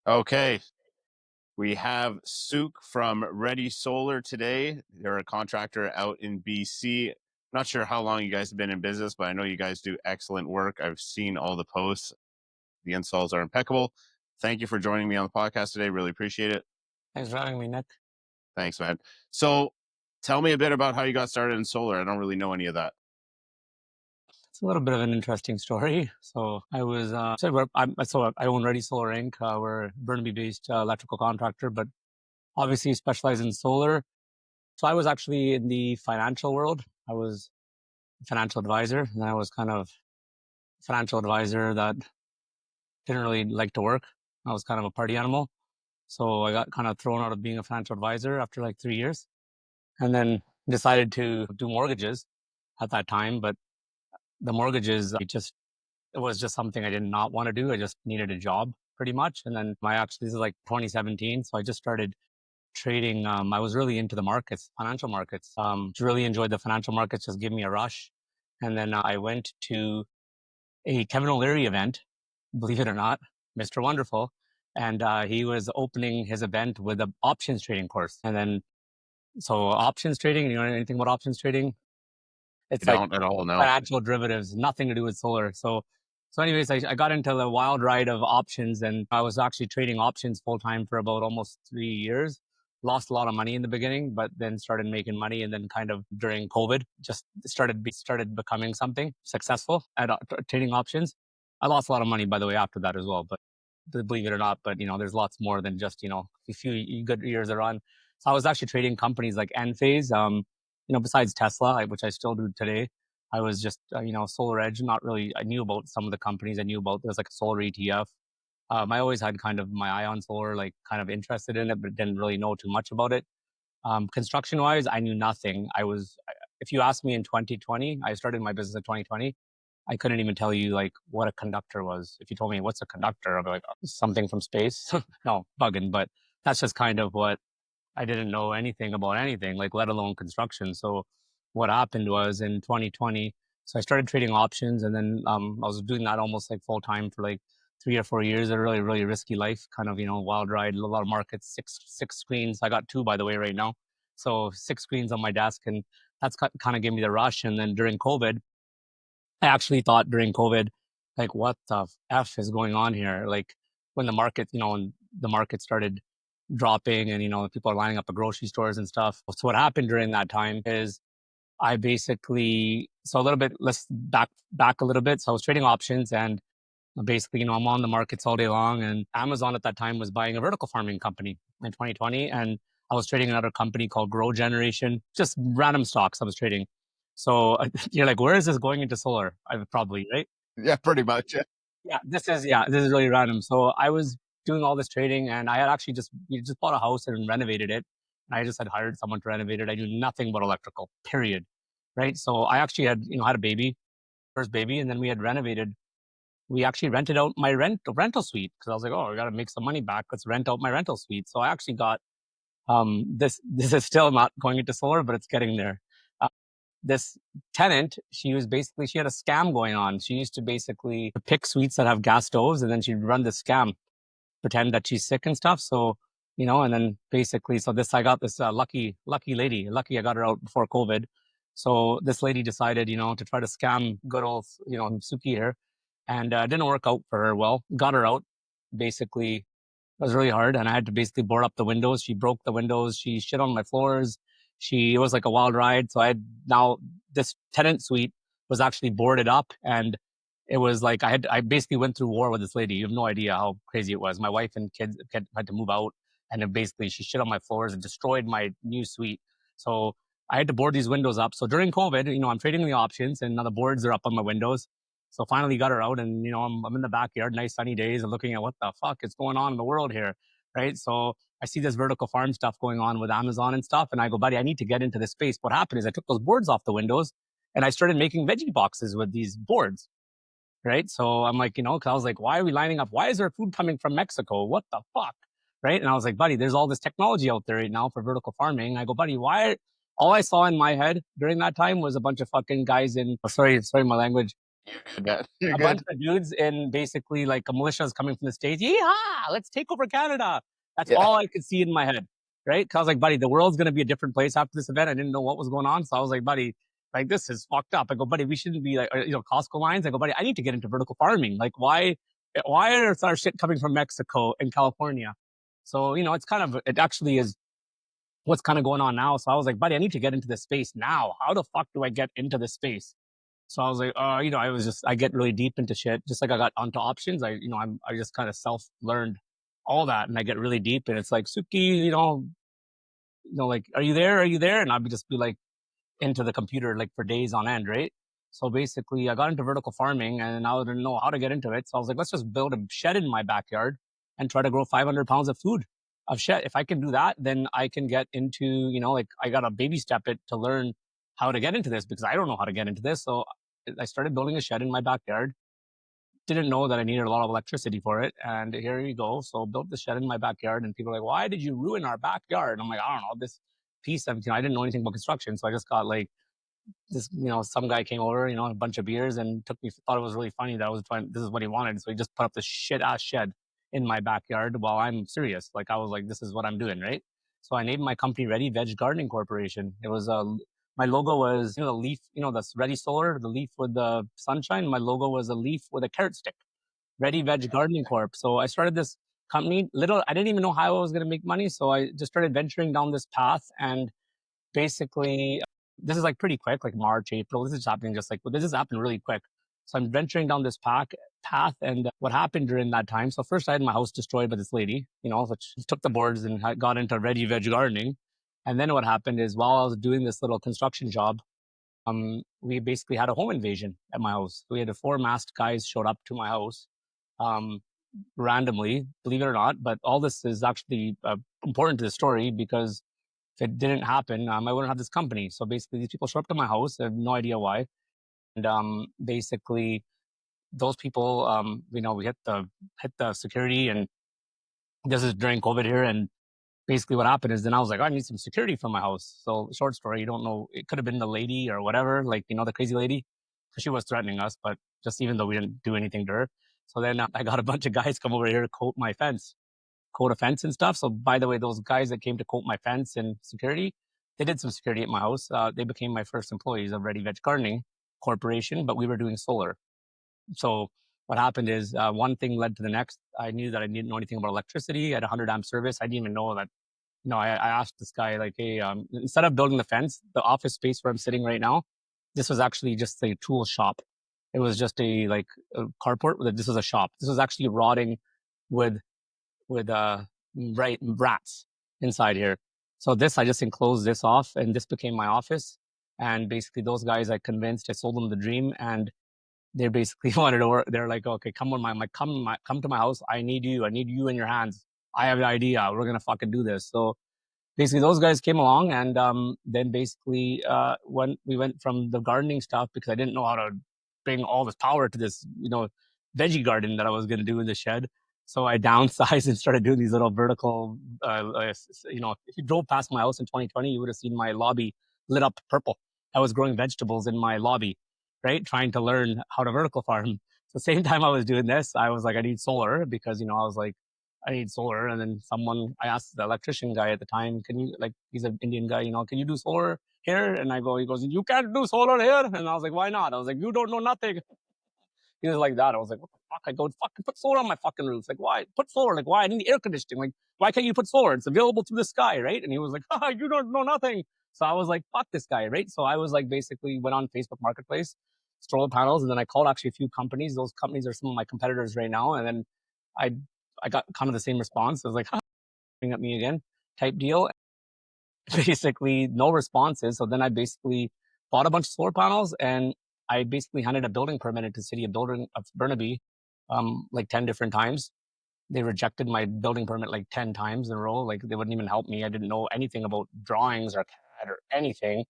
Okay, we have Sukh from ReadySolar today. They're a contractor out in BC. Not sure how long you guys have been in business, but I know you guys do excellent work. I've seen all the posts. The installs are impeccable. Thank you for joining me on the podcast today. Really appreciate it. Thanks for having me, Nick. Thanks, man. So, tell me a bit about how you got started in solar. I don't really know any of that. It's a little bit of an interesting story. So I was I own Ready Solar Inc. We're a Burnaby-based electrical contractor, but obviously specialize in solar. So I was actually in the financial world. I was a financial advisor, and I was kind of a financial advisor that didn't really like to work. I was kind of a party animal. So I got kind of thrown out of being a financial advisor after like 3 years, and then decided to do mortgages at that time. But the mortgages, it was just something I did not want to do. I just needed a job pretty much. And then this is like 2017. So I just started trading. I was really into the markets, financial markets. Really enjoyed the financial markets, just give me a rush. And then I went to a Kevin O'Leary event, believe it or not, Mr. Wonderful. And he was opening his event with an options trading course. And then, so options trading, you know anything about options trading? I It's like don't at all know. financial derivatives, nothing to do with solar. So anyways, I got into the wild ride of options, and I was actually trading options full time for about almost 3 years. Lost a lot of money in the beginning, but then started making money. And then kind of during COVID, just started becoming something successful at trading options. I lost a lot of money, by the way, after that as well. But believe it or not, but there's lots more than just a few good years are on. So I was actually trading companies like Enphase. Besides Tesla, which I still do today, I was just, Solar Edge. Not really. I knew about some of the companies. I knew about there's like a solar ETF. I always had kind of my eye on solar, like kind of interested in it, but didn't really know too much about it. Construction wise, I knew nothing. If you asked me in 2020, I started my business in 2020. I couldn't even tell you like what a conductor was. If you told me what's a conductor, I'd be like, "Oh, something from space." No, bugging. But that's just kind of what I didn't know anything about anything, like let alone construction. So what happened was in 2020, so I started trading options, and then I was doing that almost like full time for like 3 or 4 years. A really, really risky life, kind of, wild ride, a lot of markets, six screens. I got two, by the way, right now. So six screens on my desk, and that's kind of gave me the rush. And then during COVID, I actually thought during COVID, like, what the F is going on here? Like when when the market started dropping, and, people are lining up at grocery stores and stuff. So what happened during that time is I basically, so a little bit, let's back a little bit. So I was trading options, and basically, I'm on the markets all day long, and Amazon at that time was buying a vertical farming company in 2020. And I was trading another company called Grow Generation, just random stocks I was trading. So you're like, where is this going into solar? I would probably, right? Yeah, pretty much. Yeah. Yeah, this is really random. So I was doing all this trading, and I had actually just bought a house and renovated it. And I just had hired someone to renovate it. I knew nothing about electrical, period. Right. So I actually had a baby, first baby, and then we actually rented out my rental suite, because I was like, oh, I got to make some money back. Let's rent out my rental suite. So I actually got this is still not going into solar, but it's getting there. Uh, this tenant, she had a scam going on. She used to basically pick suites that have gas stoves, and then she'd run the scam, pretend that she's sick and stuff. So, and then basically, so I got this lucky lady. Lucky I got her out before COVID. So this lady decided, to try to scam good old, Suki here, and it didn't work out for her well. Got her out. Basically, it was really hard, and I had to basically board up the windows. She broke the windows. She shit on my floors. It was like a wild ride. So now this tenant suite was actually boarded up, and it was like I basically went through war with this lady. You have no idea how crazy it was. My wife and kids had to move out, and then basically she shit on my floors and destroyed my new suite. So I had to board these windows up. So during COVID, I'm trading the options, and now the boards are up on my windows. So finally got her out, and I'm in the backyard, nice sunny days, and looking at what the fuck is going on in the world here, right? So I see this vertical farm stuff going on with Amazon and stuff, and I go, buddy, I need to get into this space. What happened is I took those boards off the windows, and I started making veggie boxes with these boards, right? So I'm like, because I was like, why are we lining up? Why is there food coming from Mexico? What the fuck, right? And I was like, buddy, there's all this technology out there right now for vertical farming. I go, buddy, why? All I saw in my head during that time was a bunch of fucking guys in, sorry my language, You're good. You're A bunch good. of dudes in basically like a militias coming from the States. Yeehaw! Let's take over Canada. That's Yeah. all I could see in my head, right? Cause I was like, buddy, the world's gonna be a different place after this event. I didn't know what was going on, so I was like, buddy, like this is fucked up. I go, buddy, we shouldn't be like, Costco lines. I go, buddy, I need to get into vertical farming. Like, why is our shit coming from Mexico and California? So it's kind of it actually is what's kind of going on now. So I was like, buddy, I need to get into this space now. How the fuck do I get into this space? So I was like, I get really deep into shit. Just like I got onto options. I just kind of self learned all that, and I get really deep. And it's like, Suki, like, are you there? Are you there? And I'd just be like into the computer like for days on end, right? So basically, I got into vertical farming, and I didn't know how to get into it. So I was like, let's just build a shed in my backyard and try to grow 500 pounds of food of shed. If I can do that, then I can get into, like I got to baby step it to learn how to get into this because I don't know how to get into this. So I started building a shed in my backyard. Didn't know that I needed a lot of electricity for it. And here you go. So built the shed in my backyard, and people are like, why did you ruin our backyard? And I'm like, I don't know, this piece of, I didn't know anything about construction. So I just got like this, some guy came over, a bunch of beers and took me, thought it was really funny that I was trying, this is what he wanted. So he just put up this shit ass shed in my backyard while I'm serious. Like I was like, this is what I'm doing, right? So I named my company Ready Veg Gardening Corporation. It was my logo was, the leaf, that's Ready Solar, the leaf with the sunshine. My logo was a leaf with a carrot stick, Ready Veg Gardening Corp. So I started this company. I didn't even know how I was going to make money. So I just started venturing down this path, and basically this is like pretty quick, like March, April. This is happening just like, well, this has happened really quick. So I'm venturing down this path. And what happened during that time? So first I had my house destroyed by this lady, which took the boards and got into Ready Veg Gardening. And then what happened is while I was doing this little construction job, we basically had a home invasion at my house. We had 4 masked guys showed up to my house, um, randomly, believe it or not. But all this is actually important to the story because if it didn't happen, I wouldn't have this company. So basically, these people show up to my house. I have no idea why. And basically, those people, we hit the security, and this is during COVID here. And basically, what happened is then I was like, I need some security for my house. So short story, you don't know, it could have been the lady or whatever, like the crazy lady, because she was threatening us. But just even though we didn't do anything to her, so then I got a bunch of guys come over here to coat a fence and stuff. So by the way, those guys that came to coat my fence and security, they did some security at my house. They became my first employees of Ready Veg Gardening Corporation, but we were doing solar. So what happened is one thing led to the next. I knew that I didn't know anything about electricity. I had a 100 amp service. I didn't even know that. I asked this guy like, hey, instead of building the fence, the office space where I'm sitting right now, this was actually just a tool shop. It was just a carport. This was a shop. This was actually rotting with with rats inside here. So I just enclosed this off, and this became my office. And basically, those guys I convinced, I sold them the dream, and they basically wanted to work. They're like, okay, come on, come to my house. I need you. I need you in your hands. I have an idea. We're gonna fucking do this. So basically those guys came along, and then basically when we went from the gardening stuff, because I didn't know how to bring all this power to this veggie garden that I was going to do in the shed. So I downsized and started doing these little vertical if you drove past my house in 2020, you would have seen my lobby lit up purple. I was growing vegetables in my lobby, right, trying to learn how to vertical farm. So same time I was doing this, I was like, I need solar, because I was like, I need solar. And then I asked the electrician guy at the time, can you, like, he's an Indian guy, can you do solar here? And he goes, you can't do solar here. And I was like, why not? I was like, you don't know nothing. He was like that. I was like, what the fuck? I go, fucking put solar on my fucking roof. Like, why? Put solar. Like, why? I need air conditioning. Like, why can't you put solar? It's available through the sky, right? And he was like, you don't know nothing. So I was like, fuck this guy, right? So I was like, basically went on Facebook Marketplace, solar panels, and then I called actually a few companies. Those companies are some of my competitors right now. And then I I got kind of the same response. I was like, at me again type deal. Basically, no responses. So then I basically bought a bunch of solar panels, and I basically handed a building permit into the city of Burnaby, like 10 different times. They rejected my building permit like 10 times in a row. Like they wouldn't even help me. I didn't know anything about drawings or CAD or anything.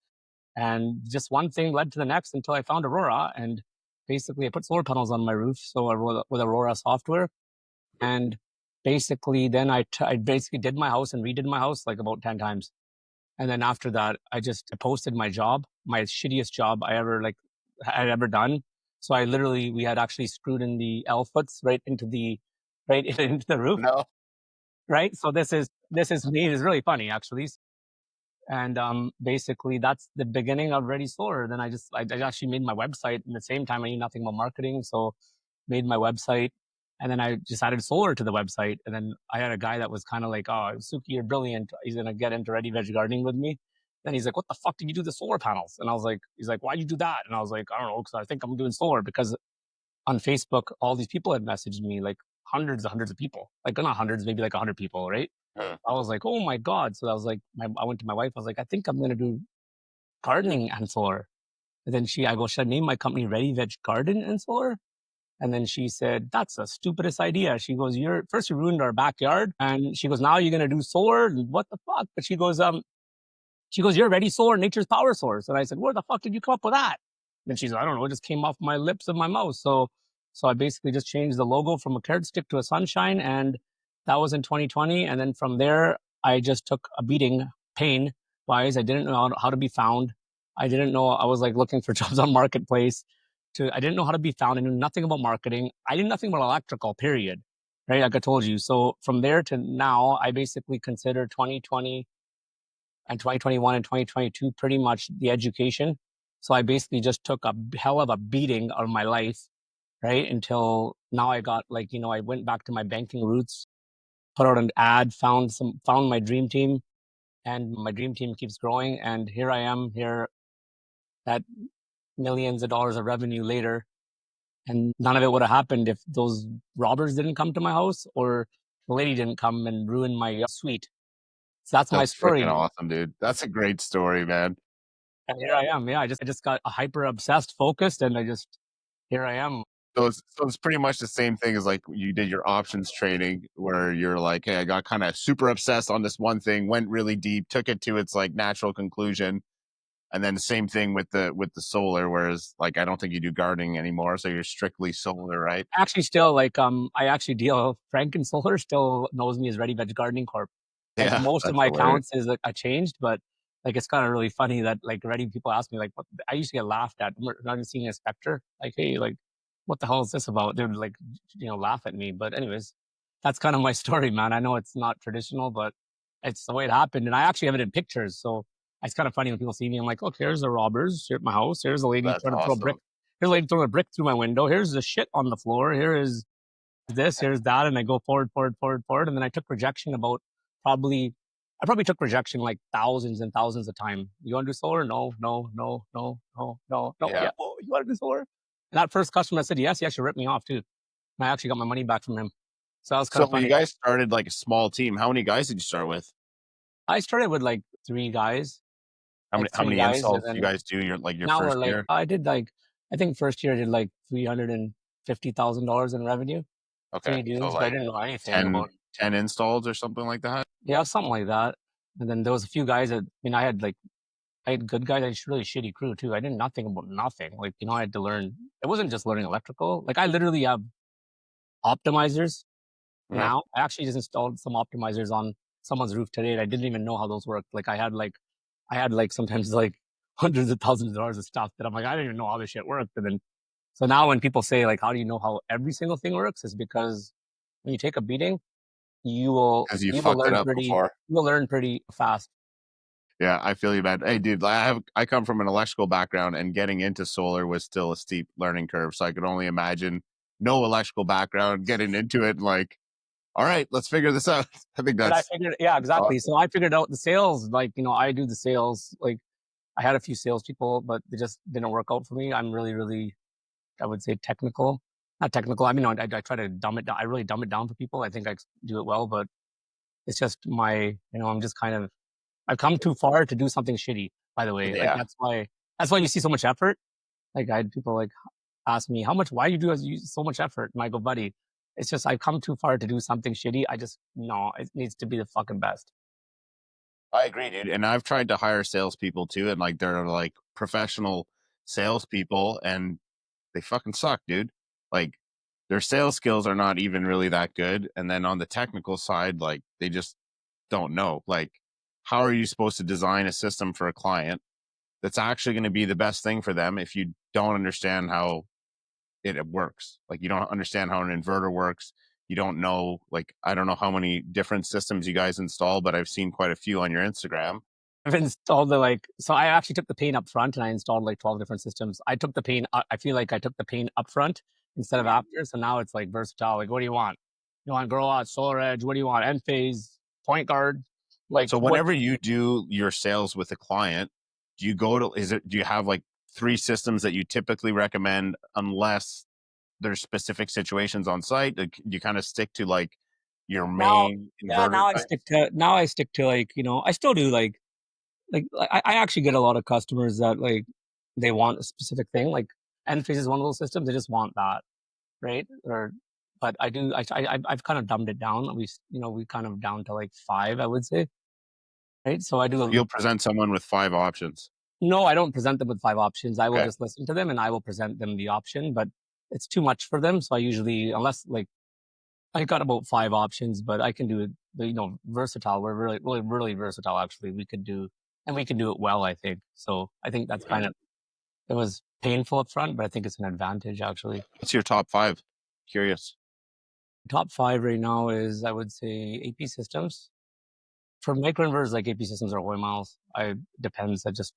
And just one thing led to the next until I found Aurora. And basically, I put solar panels on my roof. So I wrote with Aurora software. And basically, then I basically did my house and redid my house like about 10 times. And then after that, I posted my job, my shittiest job I ever had ever done. So we had actually screwed in the L foots right into the roof, No. right? So this is me. It's really funny actually. And basically that's the beginning of Ready Solar. Then I actually made my website. At the same time, I knew nothing about marketing, so made my website, and then I just added solar to the website. And then I had a guy that was kind of like, "Oh, Suki, you're brilliant. He's gonna get into ready veg gardening with me." Then he's like, "What the fuck did you do the solar panels?" And I was like, "He's like, why'd you do that?" And I was like, "I don't know, because I think I'm doing solar." Because on Facebook, all these people had messaged me, like hundreds of people, like not hundreds, maybe like 100 people, right? Uh, I was like, "Oh my god!" So I was like, I went to my wife. I was like, "I think I'm gonna do gardening and solar." And then I go, "Should I name my company Ready Veg Garden and Solar?" And then she said, "That's the stupidest idea." She goes, you ruined our backyard." And she goes, "Now you're going to do solar? What the fuck?" But she goes, "You're Ready Solar, nature's power source." And I said, "Where the fuck did you come up with that?" And she's like, "I don't know. It just came off my lips and my mouth." So I basically just changed the logo from a carrot stick to a sunshine. And that was in 2020. And then from there, I just took a beating pain wise. I didn't know how to be found. I didn't know. I was like looking for jobs on Marketplace. I didn't know how to be found. I knew nothing about marketing. I knew nothing about electrical, period. Right. Like I told you. So from there to now, I basically consider 2020 and 2021 and 2022 pretty much the education. So I basically just took a hell of a beating of my life, right? Until now I got like, I went back to my banking roots, put out an ad, found my dream team, and my dream team keeps growing. And here I am here at millions of dollars of revenue later. And none of it would have happened if those robbers didn't come to my house or the lady didn't come and ruin my suite. So that's my that's freaking story. awesome, dude. That's a great story, man. And here I am. Yeah, I just got hyper obsessed, focused, and here I am. So it's pretty much the same thing as like you did your options trading where you're like, hey, I got kind of super obsessed on this one thing, went really deep, took it to its like natural conclusion. And then the same thing with the solar, whereas like I don't think you do gardening anymore, so you're strictly solar, right? Actually, still like I actually deal. Frank and Solar still knows me as Ready Veg Gardening Corp. Like Yeah, most of that's my hilarious. accounts is like I changed, but like it's kind of really funny that like Ready people ask me like, what I used to get laughed at. Not even seeing a specter, like, "Hey, like, what the hell is this about?" They would like laugh at me. But anyways, that's kind of my story, man. I know it's not traditional, but it's the way it happened, and I actually have it in pictures. So it's kind of funny when people see me. I'm like, "Look, here's the robbers here at my house. Here's a lady That's trying to throw a brick. awesome. Here's a lady throwing a brick through my window. Here's the shit on the floor. Here is this, here's that." And I go forward, forward, forward, forward. And then I took rejection I probably took rejection like thousands and thousands of time. "You want to do solar?" "No, no, no, no, no, no, no." Yeah. "Yeah." "Oh, you want to do solar?" And that first customer that said yes, he actually ripped me off too. And I actually got my money back from him. So that was kind of So you funny. guys started like a small team. How many guys did you start with? I started with like How three many guys. And installs do you then guys do your now first we're like, year? I think first year I did like $350,000 in revenue. Okay. Three So dudes, but I like didn't know anything ten about, 10 installs or something like that? yeah, something like that. And then there was a few guys that, I had good guys. I had really shitty crew too. I did nothing about nothing. Like, I had to learn. It wasn't just learning electrical. Like, I literally have optimizers Yeah. now. I actually just installed some optimizers on someone's roof today, and I didn't even know how those worked. Like, I had sometimes like hundreds of thousands of dollars of stuff that I'm like, I didn't even know how this shit worked. And then, so now when people say like, "How do you know how every single thing works?" Is because when you take a beating, Because you fucked it up before. you will learn pretty fast. Yeah, I feel you, man. Hey, dude, I come from an electrical background, and getting into solar was still a steep learning curve. So I could only imagine no electrical background getting into it and like, all right, let's figure this out. I think But I that's figured, yeah, exactly. awesome. So I figured out the sales. Like, I do the sales. Like, I had a few salespeople, but they just didn't work out for me. I'm really, really, I would say technical. Not technical. I mean, I try to dumb it down. I really dumb it down for people. I think I do it well, but it's just I'm just kind of, I've come too far to do something shitty, by the way. Like, Yeah, that's why you see so much effort. Like, I had people like ask me, why you do use so much effort? And I go, "Buddy, it's just, I've come too far to do something shitty. No, it needs to be the fucking best." I agree, dude. And I've tried to hire salespeople too, and like they're like professional salespeople, and they fucking suck, dude. Like their sales skills are not even really that good. And then on the technical side, like they just don't know. Like, how are you supposed to design a system for a client that's actually going to be the best thing for them if you don't understand how it works. Like you don't understand how an inverter works. You don't know, like, I don't know how many different systems you guys install, but I've seen quite a few on your Instagram. I've installed the like, so I actually took the paint up front and I installed like 12 different systems. I took the paint, I feel like I took the paint up front instead of Mhm. after. So now it's like versatile. Like, what do you want? You want grow out, solar edge? What do you want? End phase, point guard? Like, So what? whenever you do your sales with a client, do you go to, is it, do you have like three systems that you typically recommend unless there's specific situations on site? Like, do you kind of stick to like your Now, main yeah, inverter types? now I stick to like, I still do like I actually get a lot of customers that like they want a specific thing. Like end phase is one of those systems. They just want that, right? Or but I do I've kind of dumbed it down. We kind of down to like five, I would say, right? So I do So a you'll present someone with five options. no, I don't present them with five options. I will Okay. just listen to them and I will present them the option, but it's too much for them. So I usually, unless like I got about five options, but I can do it, versatile. We're really, really, really versatile, actually. And we can do it well, I think. So I think that's Okay. kind of, it was painful up front, but I think it's an advantage, actually. What's your top five? Curious. Top five right now is, I would say, AP systems. For microinverters, like AP systems are oil miles. Depends. I just,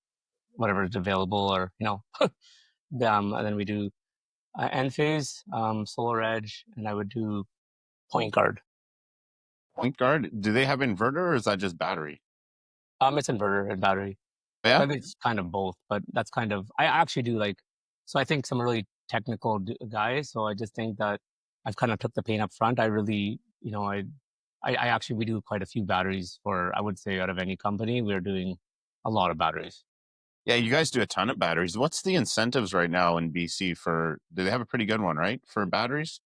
whatever is available or, and then we do Enphase, Solar Edge, and I would do Point Guard. Point guard. Do they have inverter or is that just battery? It's inverter and battery. Yeah. I think it's kind of both, but that's kind of I actually do like so I think some really technical guys. So I just think that I've kind of took the pain up front. I really, I actually we do quite a few batteries for I would say out of any company we're doing a lot of batteries. Yeah, you guys do a ton of batteries. What's the incentives right now in BC for? Do they have a pretty good one, right, for batteries?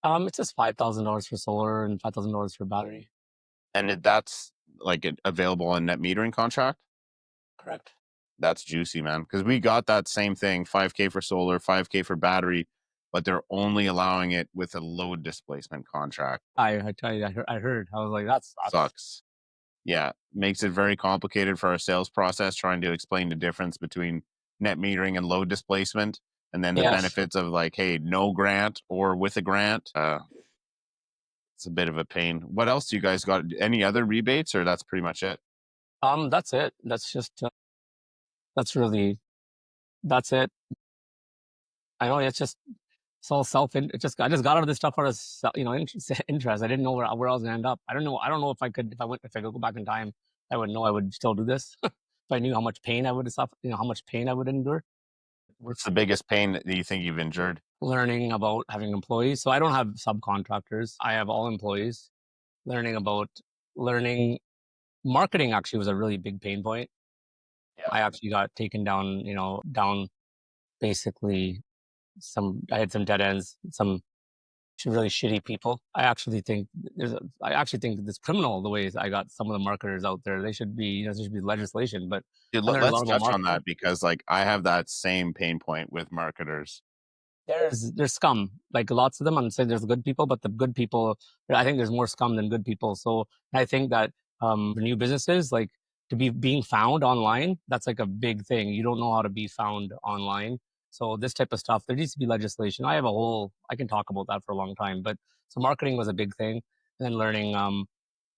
It's just $5,000 for solar and $5,000 for battery. And that's like available on net metering contract. Correct. That's juicy, man. Because we got that same thing: 5K for solar, 5K for battery, but they're only allowing it with a load displacement contract. I tell you, I heard. I was like, that sucks. Sucks. Yeah, makes it very complicated for our sales process trying to explain the difference between net metering and load displacement, and then the Yes. benefits of like, hey, no grant or with a grant. It's a bit of a pain. What else do you guys got? Any other rebates, or that's pretty much it? That's it. That's just that's really that's it. I know it's just it's all it just I just got out of this stuff out of interest. I didn't know where I was gonna end up. I don't know if I could if I could go back in time, I would know I would still do this. If I knew how much pain I would have suffered, how much pain I would endure. What's the biggest pain that you think you've endured? Learning about having employees. So I don't have subcontractors. I have all employees. Learning about learning marketing actually was a really big pain point. Yeah. I actually got taken down, down basically I had some dead ends, some really shitty people. I actually think it's criminal the ways I got some of the marketers out there. They should be, there should be legislation, but Dude, I learned a lot let's about touch on marketing. that because like I have that same pain point with marketers. There's scum, like lots of them. I'm saying there's good people, but the good people, I think there's more scum than good people. So I think that for new businesses, like to be being found online, that's like a big thing. You don't know how to be found online. So this type of stuff, there needs to be legislation. I can talk about that for a long time, but so marketing was a big thing. And then learning,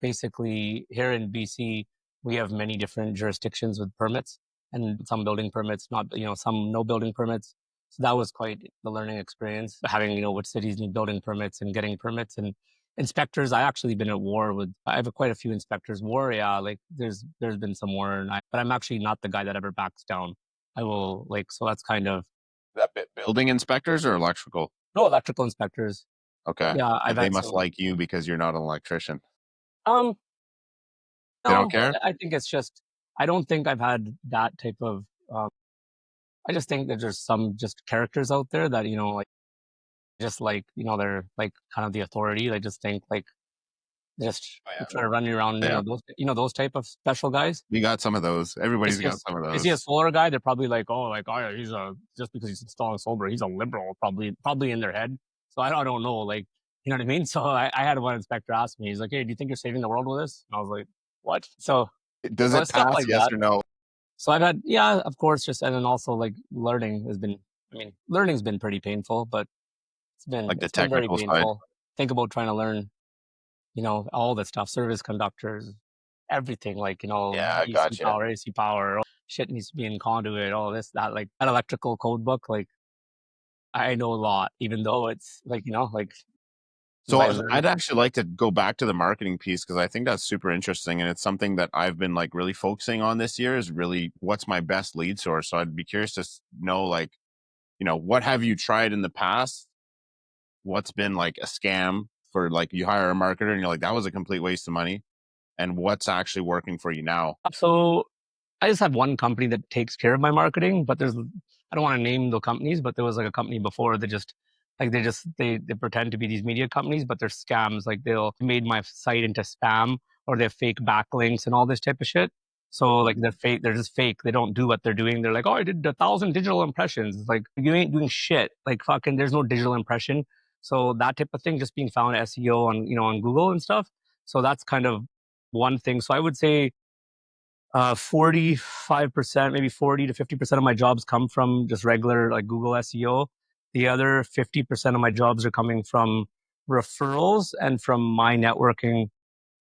basically here in BC, we have many different jurisdictions with permits and some building permits, not, some no building permits. So that was quite the learning experience, having, which cities need building permits and getting permits and inspectors. I actually been at war with, I have quite a few inspectors. War, yeah, like there's been some war, but I'm actually not the guy that ever backs down. I will like, so that's kind of, That building inspectors or electrical? no electrical inspectors. Okay. Yeah, Yeah, I've they had must some, like you because you're not an electrician. um, They don't no, care? I think it's just, I don't think I've had that type of, um, I just think that there's some just characters out there that, like, just like, they're like kind of the authority. They just think like, just Oh, yeah. try to run you around, Yeah. those type of special guys. We got some of those. They Everybody's see a, got some of they see a those. solar guy, they're probably like, oh, like, oh, yeah, he's a just because he's installing solar, he's a liberal, probably in their head. So I don't know, like, you know what I mean. So I had one inspector ask me, he's like, hey, do you think you're saving the world with this? And I was like, what? Does So it it's stuff pass? like Yes that. or no? So I've had, yeah, of course, just and then also like learning has been, learning's been pretty painful, but like the it's been very technical side? painful. Think about trying to learn, all the stuff, service conductors, everything, like, Yeah, DC gotcha. power, AC power, shit needs to be in conduit, all this, that, like that electrical code book, like I know a lot, even though it's like, like since I So learned. I'd actually like to go back to the marketing piece because I think that's super interesting, and it's something that I've been like really focusing on this year is really what's my best lead source. So I'd be curious to know, like, what have you tried in the past? What's been like a scam for, like, you hire a marketer and you're like, that was a complete waste of money, and what's actually working for you now? So I just have one company that takes care of my marketing, but I don't want to name the companies, but there was like a company before that just like they pretend to be these media companies, but they're scams. Like they'll made my site into spam, or they have fake backlinks and all this type of shit. So like they're fake, they're just fake. They don't do what they're doing. They're like, oh, I did 1,000 digital impressions. It's like you ain't doing shit. Like fucking, there's no digital impression. So that type of thing, just being found SEO on on Google and stuff. So that's kind of one thing. So I would say 45%, maybe 40 to 50% of my jobs come from just regular like Google SEO. The other 50% of my jobs are coming from referrals and from my networking,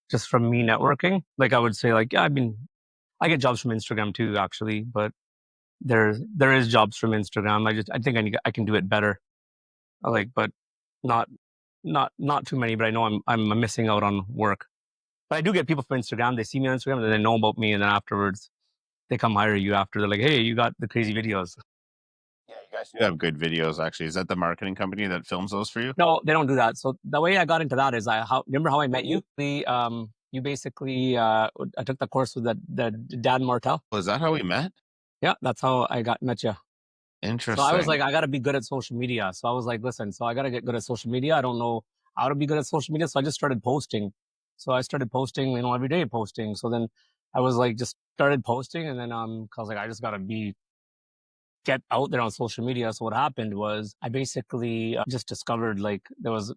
just from me networking. Like I would say, like, yeah, I get jobs from Instagram too, actually, but there is jobs from Instagram. I think I can do it better. Like, but not not too many. But I know I'm missing out on work. But I do get people from Instagram. They see me on Instagram and they know about me, and then afterwards they come hire you after. They're like, "Hey, you got the crazy videos." Yeah, you guys do have good videos, actually. Is that the marketing company that films those for you? No, they don't do that. So the way I got into that is remember how I met you? You basically I took the course with the Dan Martel. Was that how we met? Yeah, that's how I got met you. So I was Interesting. like, I got to be good at social media. So I was like, listen, so I got to get good at social media. I don't know how to be good at social media, so I just started posting. So I started posting, every day posting. So then I was like, just started posting, and then cause like I just got to be get out there on social media. So what happened was I basically just discovered like there was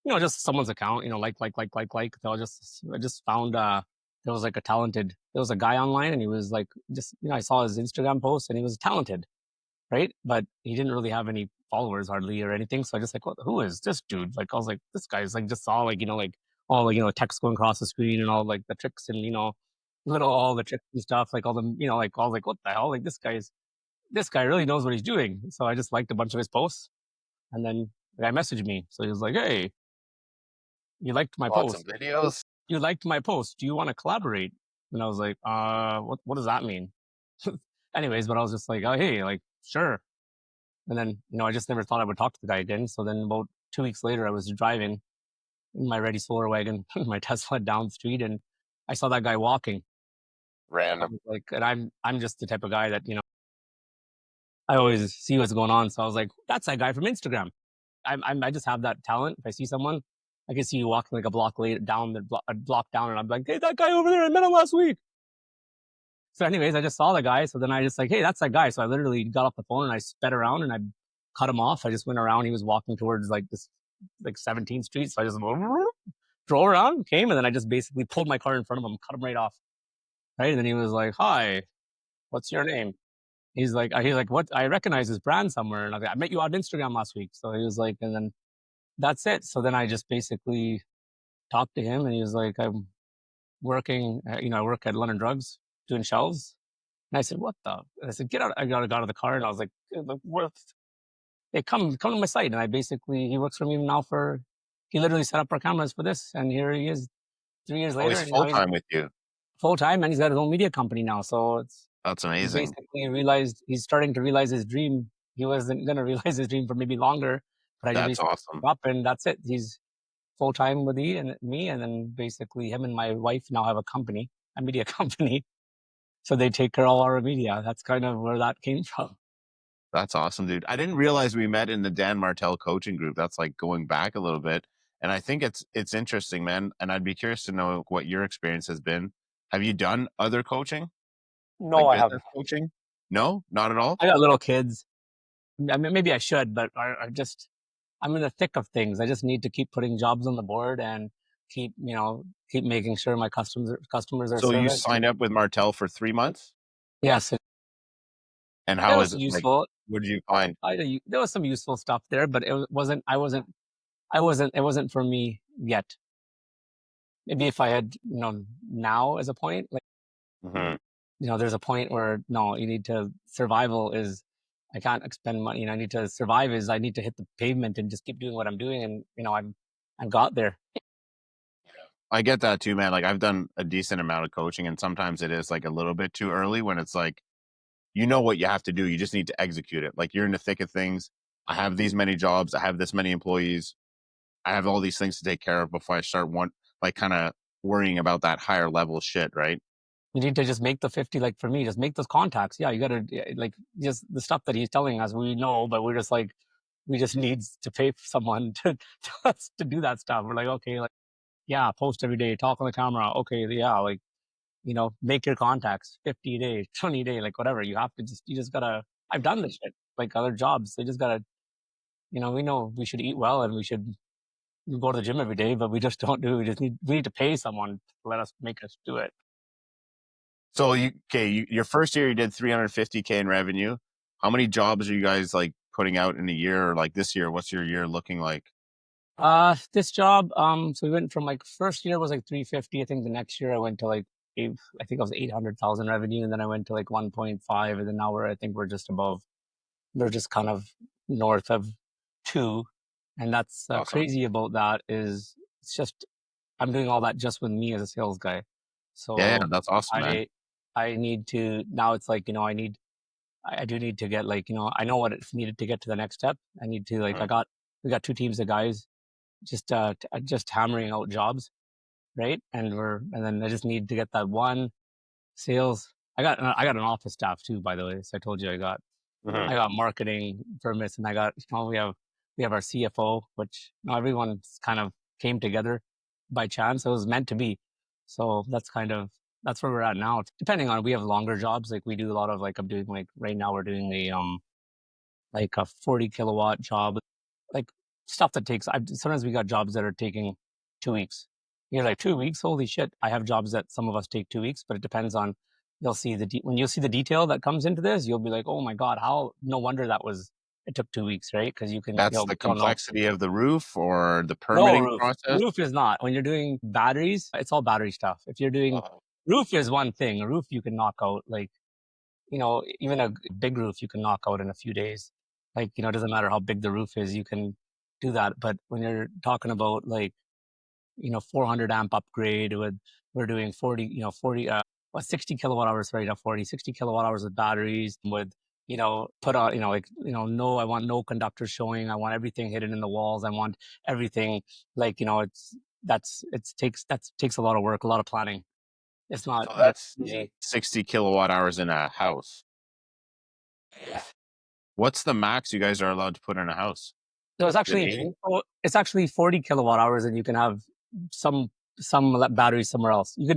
just someone's account, like. So I just found there was like there was a guy online, and he was like just I saw his Instagram post, and he was talented, right? But he didn't really have any followers hardly or anything. So I just like, who is this dude? Like I was like, this guy's like just saw like like all like text going across the screen and all like the tricks and little all the tricks and stuff like all the like I was like, what the hell? Like this guy really knows what he's doing. So I just liked a bunch of his posts, and then the guy messaged me. So he was like, "Hey, you liked my Want some post. videos? You liked my post. Do you want to collaborate?" And I was like, what does that mean?" Anyways, but I was just like, "Oh, hey, like sure." And then I just never thought I would talk to the guy again. So then about 2 weeks later, I was driving in my ReadySolar wagon, my Tesla down the street, and I saw that guy walking. I Random. was like, and I'm just the type of guy that I always see what's going on. So I was like, that's that guy from Instagram. I just have that talent. If I see someone, I can see you walking like a block later down a block down, and I'm like, hey, that guy over there, I met him last week. So, anyways, I just saw the guy. So then I just like, hey, that's that guy. So I literally got off the phone and I sped around and I cut him off. I just went around. He was walking towards like this like 17th Street. So I just drove around, came, and then I just basically pulled my car in front of him, cut him right off. Right, and then he was like, "Hi, what's your name?" He's like, what? I recognize his brand somewhere. And I was like, I met you on Instagram last week. So he was like, and then that's it. So then I just basically talked to him, and he was like, I'm working, I work at London Drugs doing shelves. And I said, what the? And I said, get out. I got out of the car, and I was like, what? Hey, come to my site. And he works for me now he literally set up our cameras for this. And here he is 3 years Oh, later. he's And now full he's time with you. full time, and he's got his own media company now. So That's he's amazing. basically realized he's starting to realize his dream. He wasn't going to realize his dream for maybe longer, but I just That's basically awesome. up, and that's it. He's full time with me, and then basically him and my wife now have a media company. So they take care of all our media. That's kind of where that came from. That's awesome, dude. I didn't realize we met in the Dan Martell coaching group. That's like going back a little bit. And I think it's interesting, man. And I'd be curious to know what your experience has been. Have you done other coaching, No, like I haven't. business coaching? No, not at all. I got little kids. I mean, maybe I should, but I'm in the thick of things. I just need to keep putting jobs on the board and keep making sure my customers are So you serviced. signed up with Martell for 3 months, Yes, and it how is was it like? useful. What did you find? There was some useful stuff there, but wasn't. I wasn't. It wasn't for me yet. Maybe if I had, now as a point, like, Hmm. there's a point where no, you need to survival is. I can't expend money. I need to survive. Is I need to hit the pavement and just keep doing what I'm doing, and I'm got there. I get that too, man. Like I've done a decent amount of coaching, and sometimes it is like a little bit too early when it's like you know what you have to do. You just need to execute it. Like you're in the thick of things. I have these many jobs. I have this many employees. I have all these things to take care of before I start like kind of worrying about that higher level shit, right? You need to just make the 50, like for me, just make those contacts. Yeah, you got to like just the stuff that he's telling us, we know, but we're just like, we just need to pay for someone to do that stuff. We're like, okay, like, yeah, post every day, talk on the camera. Okay, yeah, like, make your contacts 50 a day, 20 a day, like whatever. You just gotta, I've done this shit, like other jobs. They just gotta, we know we should eat well and we should go to the gym every day, but we just don't do it. We need to pay someone to make us do it. So your first year you did 350K in revenue. How many jobs are you guys like putting out in a year, or like this year? What's your year looking like? This job, so we went from like first year was like 350. I think the next year I went to like I think I was 800,000 revenue, and then I went to like 1.5, and then now I think we're just above. We're just kind of north of two, and that's Awesome. crazy about that is it's just I'm doing all that just with me as a sales guy. Yeah, So that's awesome, man. I need to now. It's like I do need to get like I know what it's needed to get to the next step. I need to like Mhm. we got two teams of guys just hammering out jobs, right? And then I just need to get that one sales. I got an office staff too, by the way. So I told you Mhm. I got marketing permits, and I got we have our CFO, which everyone's kind of came together by chance. It was meant to be. So that's where we're at now. Depending on we have longer jobs, like we do a lot of like I'm doing like right now we're doing a 40 kilowatt job, like stuff that takes. Sometimes we got jobs that are taking 2 weeks. You're like 2 weeks, holy shit! I have jobs that some of us take 2 weeks, but it depends on. You'll see when you'll see the detail that comes into this, you'll be like, oh my god, how? No wonder it took 2 weeks, right? Because That's the you'll know. complexity of the roof or the No permitting roof. process. Roof is not. When you're doing batteries, it's all battery stuff. If you're doing Uh, roof is one thing. A roof you can knock out like even a big roof you can knock out in a few days. Like, it doesn't matter how big the roof is, you can do that. But when you're talking about like, 400 amp upgrade we're doing 40, 60 kilowatt hours, sorry, not 40, 60 kilowatt hours of batteries with, put on, like, no, I want no conductors showing. I want everything hidden in the walls. I want everything like, that takes a lot of work, a lot of planning. It's not so just that's easy. 60 kilowatt hours in a house. What's the max you guys are allowed to put in a house? So Is it 80? it's actually 40 kilowatt hours, and you can have some batteries somewhere else. You can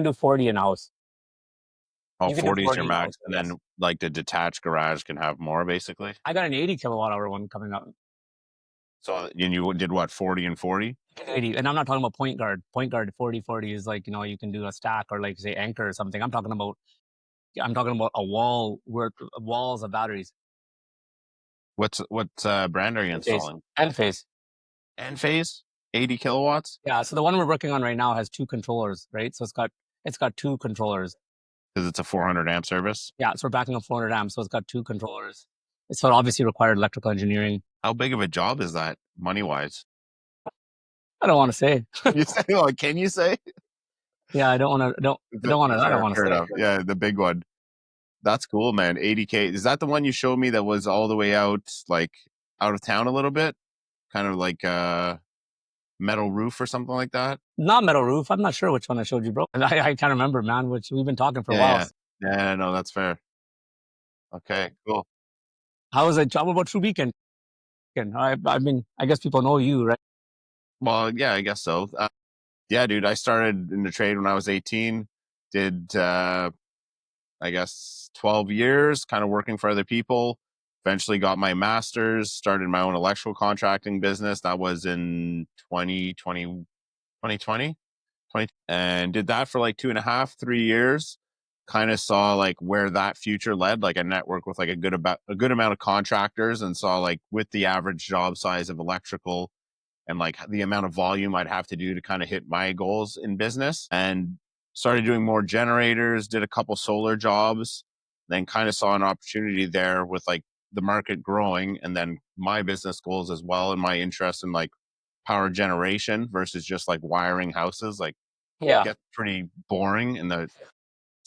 do 40 in a house. Oh, You can do 40 is your 40 in a house. max. And Yes. then like the detached garage can have more basically. I got an 80 kilowatt hour one coming up. So and you did what, 40 and 40? 80, and I'm not talking about point guard. Point guard 40/40 is like, you can do a stack or like say anchor or something. I'm talking about a wall worth walls of batteries. What brand are you Phase. installing? Phase. Enphase, 80 kilowatts? Yeah. So the one we're working on right now has two controllers, right? So it's got two controllers. Because it's a 400 amp service. Yeah. So we're backing up 400 amps. So it's got two controllers. So it obviously required electrical engineering. How big of a job is that money wise? I don't want to say. You say, like, can you say? Yeah, I don't want to. I don't Fair, want to fair say. enough. Yeah, the big one. That's cool, man. 80K. Is that the one you showed me that was all the way out, like out of town a little bit? Kind of like metal roof or something like that? Not metal roof. I'm not sure which one I showed you, bro. I can't remember, man. Which we've been talking for a Yeah, while. yeah. Yeah, no, that's fair. Okay, cool. How was it? How about through weekend? I mean, I guess people know you, right? Well, yeah, I guess so. Yeah, dude, I started in the trade when I was 18. Did I guess 12 years, kind of working for other people. Eventually got my master's, started my own electrical contracting business. That was in 2020, and did that for like 2.5, 3 years. kind of saw like where that future led. Like I networked with like a good amount of contractors and saw like with the average job size of electrical and like the amount of volume I'd have to do to kind of hit my goals in business, and started doing more generators, did a couple solar jobs, then kind of saw an opportunity there with like the market growing and then my business goals as well and my interest in like power generation versus just like wiring houses. Like Yeah. gets pretty boring and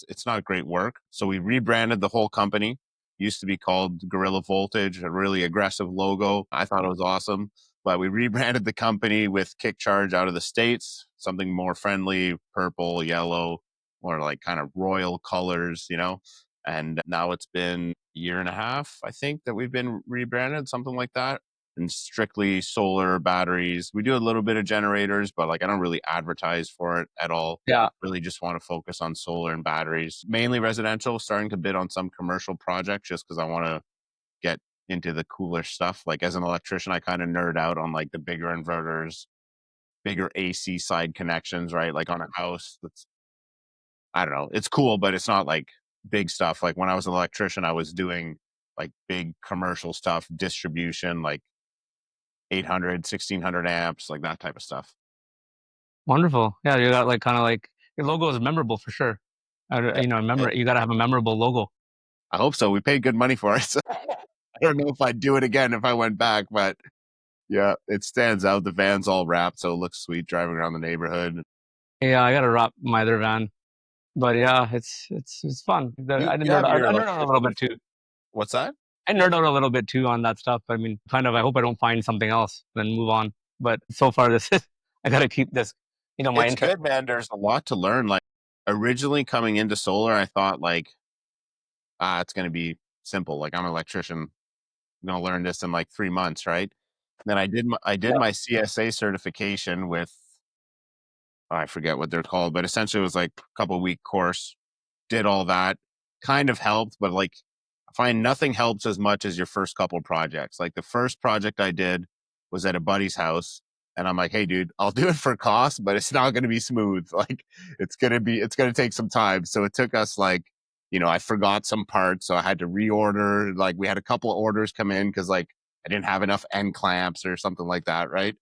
it's not great work. So we rebranded the whole company. Used to be called Gorilla Voltage, a really aggressive logo. I thought it was awesome. But we rebranded the company with Kick Charge out of the States, something more friendly, purple, yellow, more like kind of royal colors, you know? And now it's been a year and a half, I think, that we've been rebranded, something like that. And strictly solar batteries. We do a little bit of generators, but like I don't really advertise for it at all. Yeah. Really just want to focus on solar and batteries, mainly residential, starting to bid on some commercial projects just because I want to get into the cooler stuff. Like as an electrician, I kind of nerd out on like the bigger inverters, bigger AC side connections, right? Like on a house that's, I don't know, it's cool, but it's not like big stuff. Like when I was an electrician, I was doing like big commercial stuff, distribution, like 800, 1600 amps, like that type of stuff. Wonderful. Yeah, you got like kind of like your logo is memorable for sure. Yeah. Remember you got to have a memorable logo. I hope so. We paid good money for it. So I don't know if I'd do it again if I went back, but yeah, it stands out. The van's all wrapped, so it looks sweet driving around the neighborhood. Yeah, I got to wrap my other van, but yeah, it's fun. I did You nerd have out, your I nerd out a little electrician. bit too. What's that? I nerd out a little bit too on that stuff. I mean, kind of. I hope I don't find something else, then move on. But so far, this is. I got to keep this. My It's interest. good, man. There's a lot to learn. Like originally coming into solar, I thought like, it's gonna be simple. Like I'm an electrician. I'm gonna learn this in like 3 months, right? Then I did Yeah. my CSA certification with, I forget what they're called, but essentially it was like a couple week course, did all that, kind of helped, but like I find nothing helps as much as your first couple projects. Like the first project I did was at a buddy's house. And I'm like, hey, dude, I'll do it for cost, but it's not going to be smooth. Like it's going to take some time. So it took us like, I forgot some parts. So I had to reorder. Like we had a couple of orders come in because like I didn't have enough end clamps or something like that. Right.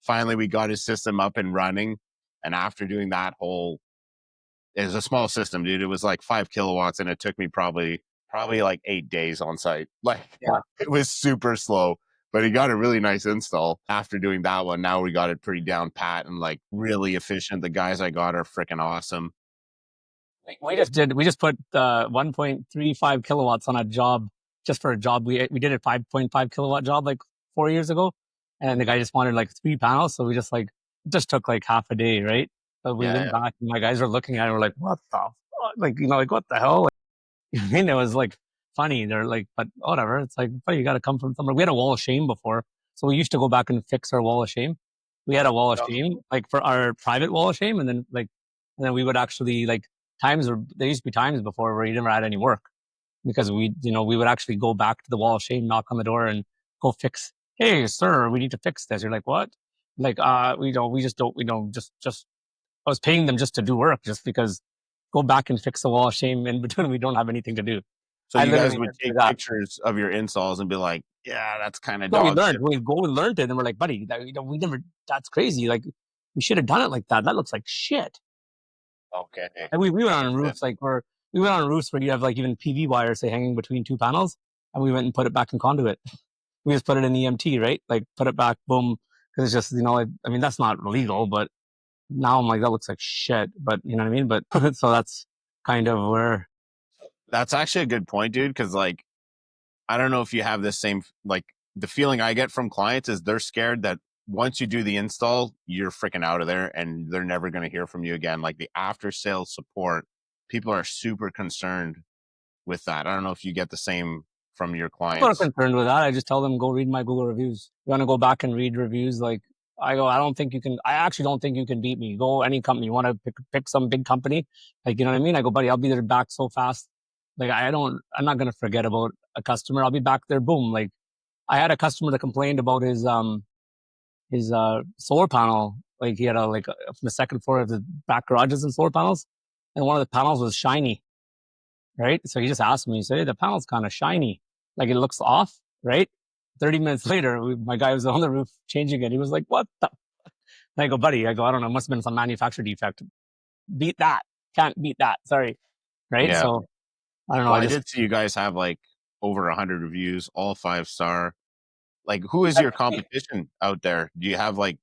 Finally, we got his system up and running. And after doing that whole, it was a small system, dude. It was like 5 kilowatts, and it took me probably like 8 days on site. Like Yeah. it was super slow, but he got a really nice install after doing that one. Now we got it pretty down pat and like really efficient. The guys I got are freaking awesome. We just put 1.35 kilowatts on a job just for a job. We did a 5.5 kilowatt job like 4 years ago, and the guy just wanted like 3 panels, so we just like it just took like half a day, right? But we Yeah, went yeah. back, and my guys were looking at it, we're like, what the fuck? Like like what the hell? I mean, it was like funny. They're like, but whatever. It's like, but you got to come from somewhere. We had a wall of shame before, so we used to go back and fix our wall of shame. We had a wall of No, shame, like for our private wall of shame, and then we would actually like times or there used to be times before where you never had any work because we would actually go back to the wall of shame, knock on the door, and go fix. Hey, sir, we need to fix this. You're like, what? Like, we just don't, just. I was paying them just to do work, just because go back and fix the wall of shame in between. We don't have anything to do. so I you guys literally would just did take that. pictures of your installs and be like, yeah, that's kind of So we dog learned. shit. We go and learned it, and we're like, buddy, we never. That's crazy. Like, we should have done it like that. That looks like shit. Okay. And we went on Understand. roofs we went on roofs where you have like even PV wires say hanging between two panels, and we went and put it back in conduit. We just put it in EMT, right? Like put it back, boom. Because it's just I mean that's not legal, but now I'm like that looks like shit. But you know what I mean? But so that's kind of where. That's actually a good point, dude. Cause like, I don't know if you have this same, like the feeling I get from clients is they're scared that once you do the install, you're freaking out of there and they're never going to hear from you again. Like the after sales support, people are super concerned with that. I don't know if you get the same from your People are clients. concerned with that. I just tell them go read my Google reviews. You want to go back and read reviews? Like I go, I don't think you can. I actually don't think you can beat me. Go any company. You want to pick some big company, like you know what I mean? I go, buddy, I'll be there back so fast. Like I don't. I'm not gonna forget about a customer. I'll be back there. Boom. Like I had a customer that complained about his solar panel. Like he had a from the second floor of the back garages and solar panels, and one of the panels was shiny. right? So he just asked me, he said, hey, the panel's kind of shiny, like it looks off, right? 30 minutes later, my guy was on the roof changing it. He was like, what the? And I go, buddy, I go, I don't know, must have been some manufacturer defect. Beat that. Can't beat that. Sorry. Right. Yeah. So I don't know. Well, I I just, did see you guys have like over 100 reviews, all 5 star. Like, who is your competition out there? Do you have like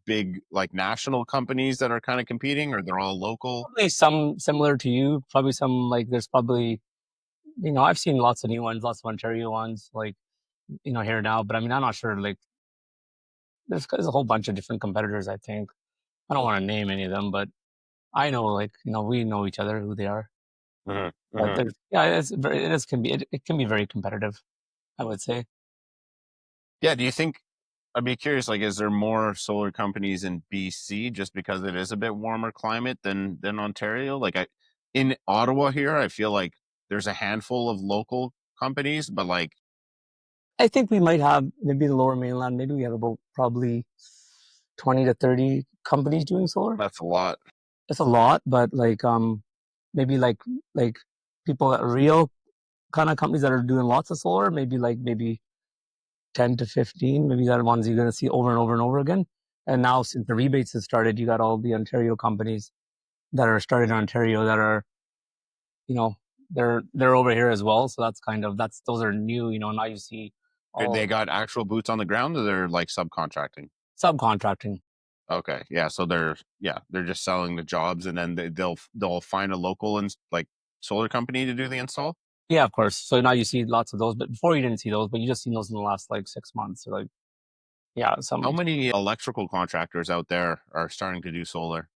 big, like national companies that are kind of competing, or they're all local? probably some similar to you, probably some like there's probably, I've seen lots of new ones, lots of Ontario ones, like, here now, but I mean, I'm not sure, like, there's a whole bunch of different competitors, I think. I don't want to name any of them, but I know, like, we know each other, who they are. Mhm, But mhm. there's, yeah, it can be very competitive, I would say. Yeah. Do you think, I'd be curious, like, is there more solar companies in BC just because it is a bit warmer climate than Ontario? Like, in Ottawa here, I feel like there's a handful of local companies, but like I think we might have maybe the lower mainland, maybe we have about probably 20 to 30 companies doing solar. that's a lot. It's a lot, but like maybe like people that are real kind of companies that are doing lots of solar, maybe 10 to 15, maybe that are ones you're gonna see over and over and over again. And now since the rebates have started, you got all the Ontario companies that are started in Ontario that are, you know, they're over here as well. So that's those are new, now you see They all got actual boots on the ground, or they're like subcontracting? subcontracting. Okay, yeah, so they're just selling the jobs, and then they'll find a local and like solar company to do the install. Yeah, of course. So now you see lots of those, but before you didn't see those, but you just seen those in the last like 6 months. So like, yeah, How some many electrical contractors out there are starting to do solar?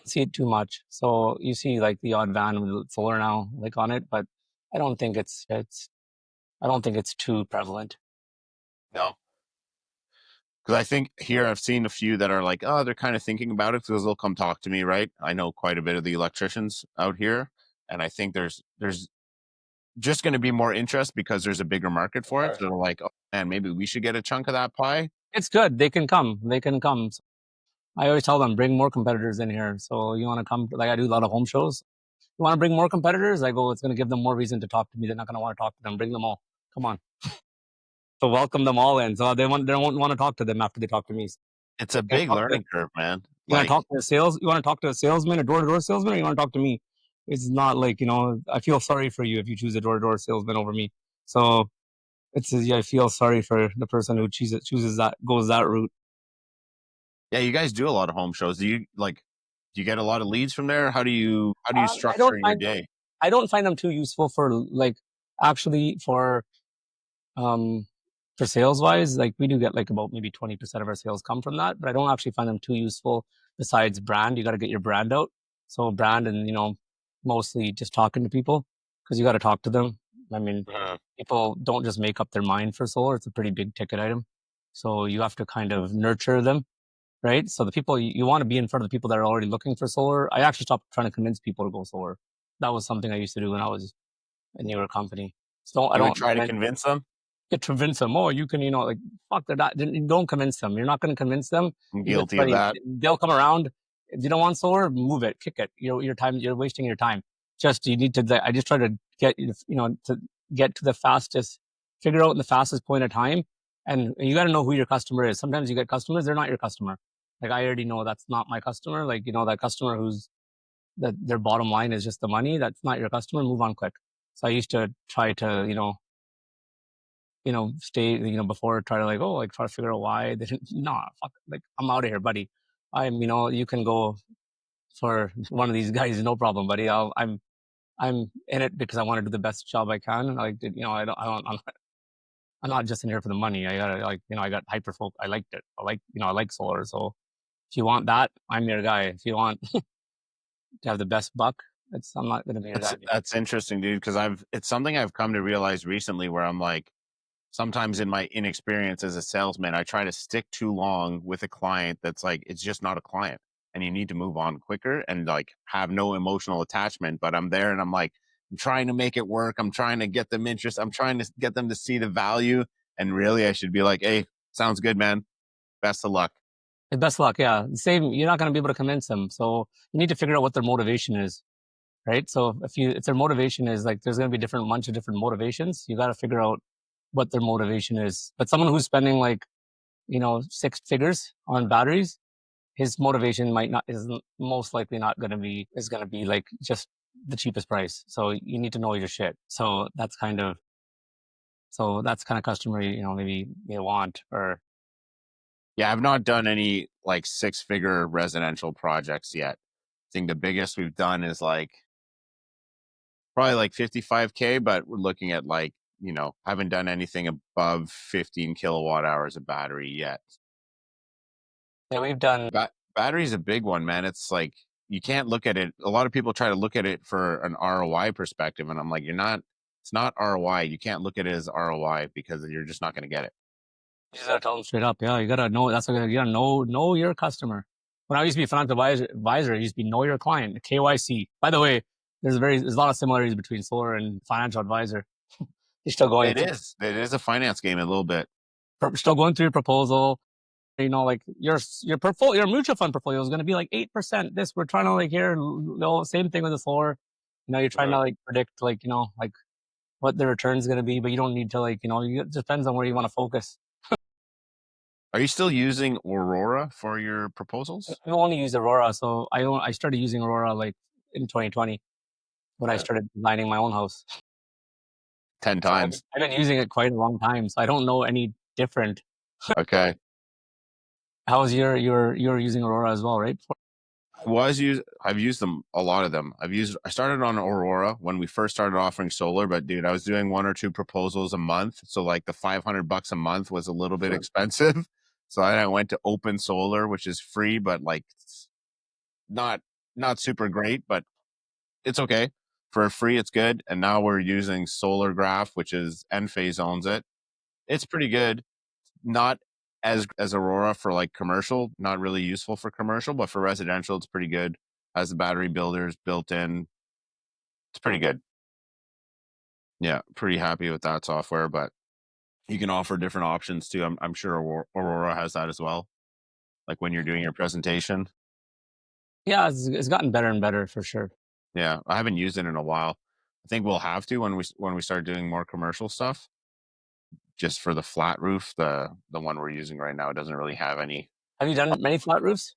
see it too much. So you see like the odd van with solar now, like on it, but I don't think I don't think it's too prevalent. No, because I think here I've seen a few that are like, oh, they're kind of thinking about it because they'll come talk to me, right? I know quite a bit of the electricians out here, and I think there's just going to be more interest because there's a bigger market for it. So they're like, oh man, maybe we should get a chunk of that pie. It's good. They can come. They can come. So I always tell them, bring more competitors in here. So you want to come? Like I do a lot of home shows. You want to bring more competitors? I go. It's going to give them more reason to talk to me. They're not going to want to talk to them. Bring them all. Come on. So welcome them all in. So they won't want to talk to them after they talk to me. It's a Like, big learning curve, man. you want to Like, talk to a sales? You want to talk to a salesman, a door-to-door salesman, or you want to talk to me? It's not like I feel sorry for you if you choose a door-to-door salesman over me. So yeah, I feel sorry for the person who chooses that goes that route. yeah, you guys do a lot of home shows. Do you get a lot of leads from there? How do you I don't structure your find them. day? I don't find them too useful for like actually um for sales wise. Like we do get like about maybe 20% of our sales come from that, but I don't actually find them too useful. Besides brand, you got to get your brand out. So brand and mostly just talking to people because you got to talk to them. I mean, Mhm. people don't just make up their mind for solar. It's a pretty big ticket item, so you have to kind of nurture them, right? So the people you want to be in front of the people that are already looking for solar. I actually stopped trying to convince people to go solar. That was something I used to do when I was a newer company. So I You would don't try to convince them? get to convince them. Oh, you can, like fuck. They're not. Don't convince them. You're not going to convince them. I'm You just guilty of buddy. that. They'll come around. If you don't want solar, move it, kick it. Your time. You're wasting your time. Just you need to. I just try to get to get to the fastest, figure out the fastest point of time, and you got to know who your customer is. Sometimes you get customers, they're not your customer. Like I already know that's not my customer. Like that customer who's that their bottom line is just the money. That's not your customer. Move on quick. So I used to try to stay, before try to like, oh, like try to figure out why they didn't, nah, fuck, like I'm out of here, buddy. You can go for one of these guys, no problem, buddy. I'm in it because I want to do the best job I can. And like, I'm not just in here for the money. I got like, I got hyper folk. I liked it. I like solar. So if you want that, I'm your guy. If you want to have the best buck, I'm not going to be your That's guy. that's interesting, dude, because it's something I've come to realize recently where I'm like, sometimes in my inexperience as a salesman, I try to stick too long with a client that's like, it's just not a client. And you need to move on quicker and like have no emotional attachment. But I'm there and I'm like, I'm trying to make it work. I'm trying to get them interest. I'm trying to get them to see the value. And really, I should be like, hey, sounds good, man. Best of luck. Best luck. Yeah. Same. You're not going to be able to convince them. So you need to figure out what their motivation is. right? So if their motivation is like, there's going to be different bunch of different motivations. You got to figure out what their motivation is. But someone who's spending like, six figures on batteries, his motivation might not is most likely not going to be is going to be like just the cheapest price. So you need to know your shit. So that's kind of customer, maybe they want. Or Yeah, I've not done any like 6-figure residential projects yet. I think the biggest we've done is like probably like 55K, but we're looking at like, haven't done anything above 15 kilowatt hours of battery yet. yeah, we've done. Battery's a big one, man. It's like you can't look at it. A lot of people try to look at it for an ROI perspective, and I'm like, it's not ROI. You can't look at it as ROI because you're just not going to get it. You just gotta tell them straight up. Yeah, you gotta know. That's what you gotta know your customer. When I used to be a financial advisor, it used to be know your client, KYC. By the way, there's a lot of similarities between solar and financial advisor. You're still going It through, is. It is a finance game a little bit. still going through your proposal. Like your mutual fund portfolio is going to be like 8%. This we're trying to like here. No, same thing with the solar. You're trying to like predict like like what the return is going to be, but you don't need to like it depends on where you want to focus. Are you still using Aurora for your proposals? I've only used Aurora, so I started using Aurora like in 2020 when I started designing my own house. 10 So I've, times. I've been using it quite a long time, so I don't know any different. Okay. How's you're using Aurora as well, right? I've used them, a lot of them. I started on Aurora when we first started offering solar, but dude, I was doing 1 or 2 proposals a month. So like the $500 a month was a little bit expensive. So then I went to Open Solar, which is free, but like not, not super great, but it's okay. For free, it's good. And now we're using Solar Graph, which is Enphase owns it. It's pretty good. Not as Aurora for like commercial, not really useful for commercial, but for residential, it's pretty good. Has the battery builders built in. It's pretty good. Yeah, pretty happy with that software, but you can offer different options too. I'm sure Aurora has that as well. Like when you're doing your presentation. Yeah, it's gotten better and better for sure. Yeah, I haven't used it in a while. I think we'll have to when we start doing more commercial stuff. Just for the flat roof, the one we're using right now doesn't really have any. Have you done many flat roofs?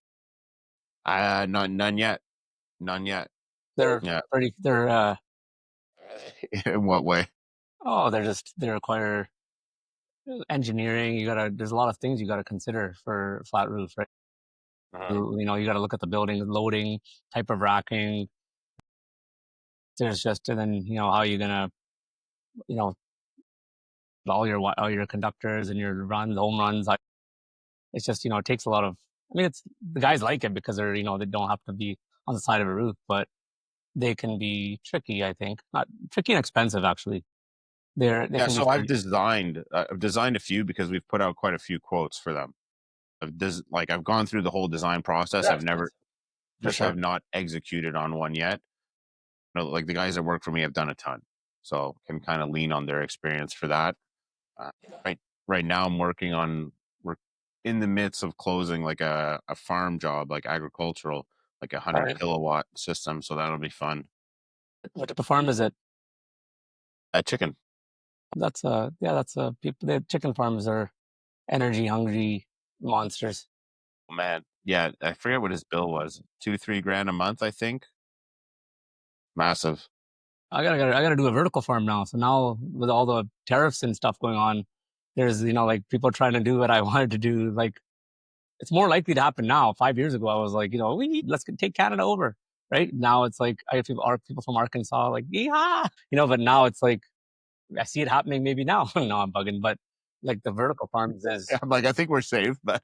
Not none yet. None yet. They're Yeah. pretty. They're In what way? they require engineering. There's a lot of things you gotta consider for flat roof, right? Uh-huh. You gotta look at the building, loading, type of racking. There's just, and then how you're gonna you know all your conductors and your home runs. It's just it takes a lot of. I mean, it's the guys like it because they don't have to be on the side of a roof, but they can be tricky. I think not tricky and expensive actually. They Yeah, can be so fun. I've designed a few because we've put out quite a few quotes for them. I've gone through the whole design process. They're I've never expensive for just sure. have not executed on one yet. No, like the guys that work for me have done a ton, so can kind of lean on their experience for that. Uh, right, right now we're in the midst of closing like a farm job, like agricultural, like a All 100 right. kilowatt system. So that'll be fun. What type of farm is it? A chicken, That's people. The chicken farms are energy hungry monsters. oh, man. Yeah, I forget what his bill was. 2, 3 grand a month, I think. Massive. I gotta do a vertical farm now. So now with all the tariffs and stuff going on, there's like people trying to do what I wanted to do. Like it's more likely to happen now. 5 years ago, I was like, let's take Canada over. Right now, it's like I have people from Arkansas, like, yeah, but now it's like I see it happening maybe now. No, I'm bugging, but like the vertical farms Yeah, is, I'm like, I think we're safe, but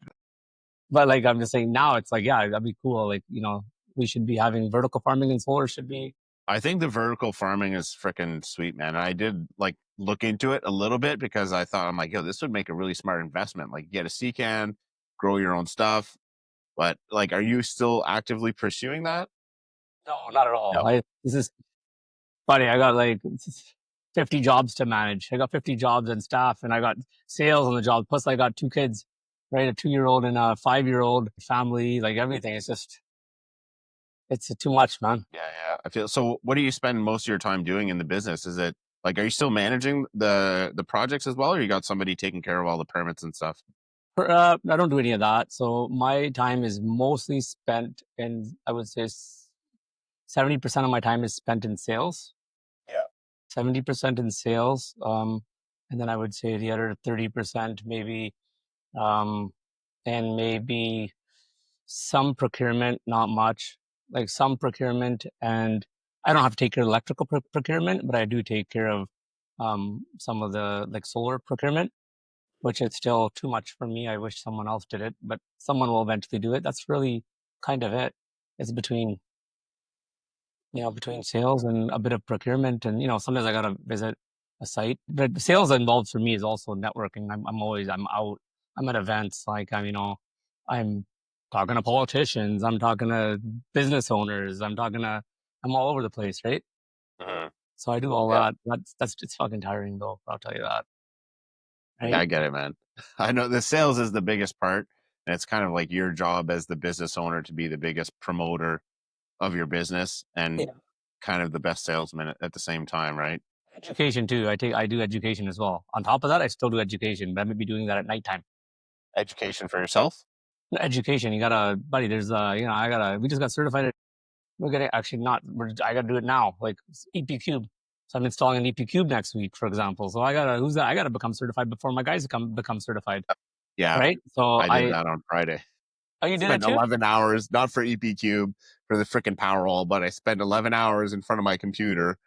but like I'm just saying now, it's like, yeah, that'd be cool. Like, we should be having vertical farming and solar should be. I think the vertical farming is freaking sweet, man. And I did like look into it a little bit because I thought I'm like, yo, this would make a really smart investment. Like get a C can, grow your own stuff. But like, are you still actively pursuing that? No, not at all. No. This is funny. I got like 50 jobs to manage. I got 50 jobs and staff, and I got sales on the job. Plus, I got 2 kids, right? A 2-year-old and a 5-year-old family, like everything. It's just, It's too much, man. Yeah, yeah. I feel so. What do you spend most of your time doing in the business? Is it like, are you still managing the projects as well, or you got somebody taking care of all the permits and stuff? I don't do any of that. So my time is mostly spent in, I would say 70% of my time is spent in sales, Yeah. 70% in sales. And then I would say the other 30% maybe, um, and maybe some procurement, not much, like some procurement. And I don't have to take care of electrical procurement, but I do take care of some of the like solar procurement, which is still too much for me. I wish someone else did it, but someone will eventually do it. That's really kind of it. It's between, between sales and a bit of procurement. And, sometimes I got to visit a site, but the sales involved for me is also networking. I'm out, I'm at events. Like I'm talking to politicians. I'm talking to business owners. I'm all over the place. Right. Mhm. So I do all Yeah. that. That's it's fucking tiring though. I'll tell you that. Yeah, Right. I get it, man. I know the sales is the biggest part, and it's kind of like your job as the business owner to be the biggest promoter of your business and Yeah. kind of the best salesman at the same time, right? Education too. I do education as well. On top of that, I still do education, but I may be doing that at nighttime. Education for yourself. Education, you gotta, buddy. There's I gotta. We just got certified. We're gonna actually not. I gotta do it now. Like EP Cube. So I'm installing an EP Cube next week, for example. So I gotta. Who's that? I gotta become certified before my guys become certified. Yeah, Right. So I did that on Friday. oh, you did it Spent too? 11 hours, not for EP Cube, for the freaking Powerwall, but I spent 11 hours in front of my computer.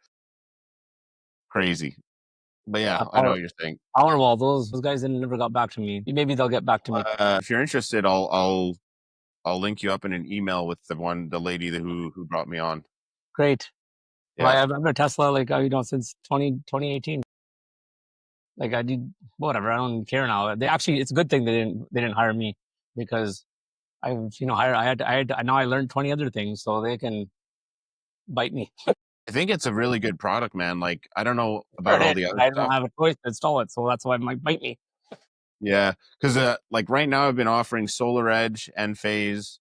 Crazy. But yeah, Yeah. I know what you're saying. Powerwall. Those guys didn't never got back to me. Maybe they'll get back to me. If you're interested, I'll link you up in an email with the lady who brought me on. Great. Well, Yeah. I've had a Tesla like since 2018. Like I did whatever. I don't care now. They actually, it's a good thing they didn't hire me because I've hired. Now I learned 20 other things, so they can bite me. I think it's a really good product, man. Like, I don't know Sure about it all is, the but other I don't stuff. have a choice to install it, so that's why it might bite me. Yeah, because like right now I've been offering Solar Edge and Phase,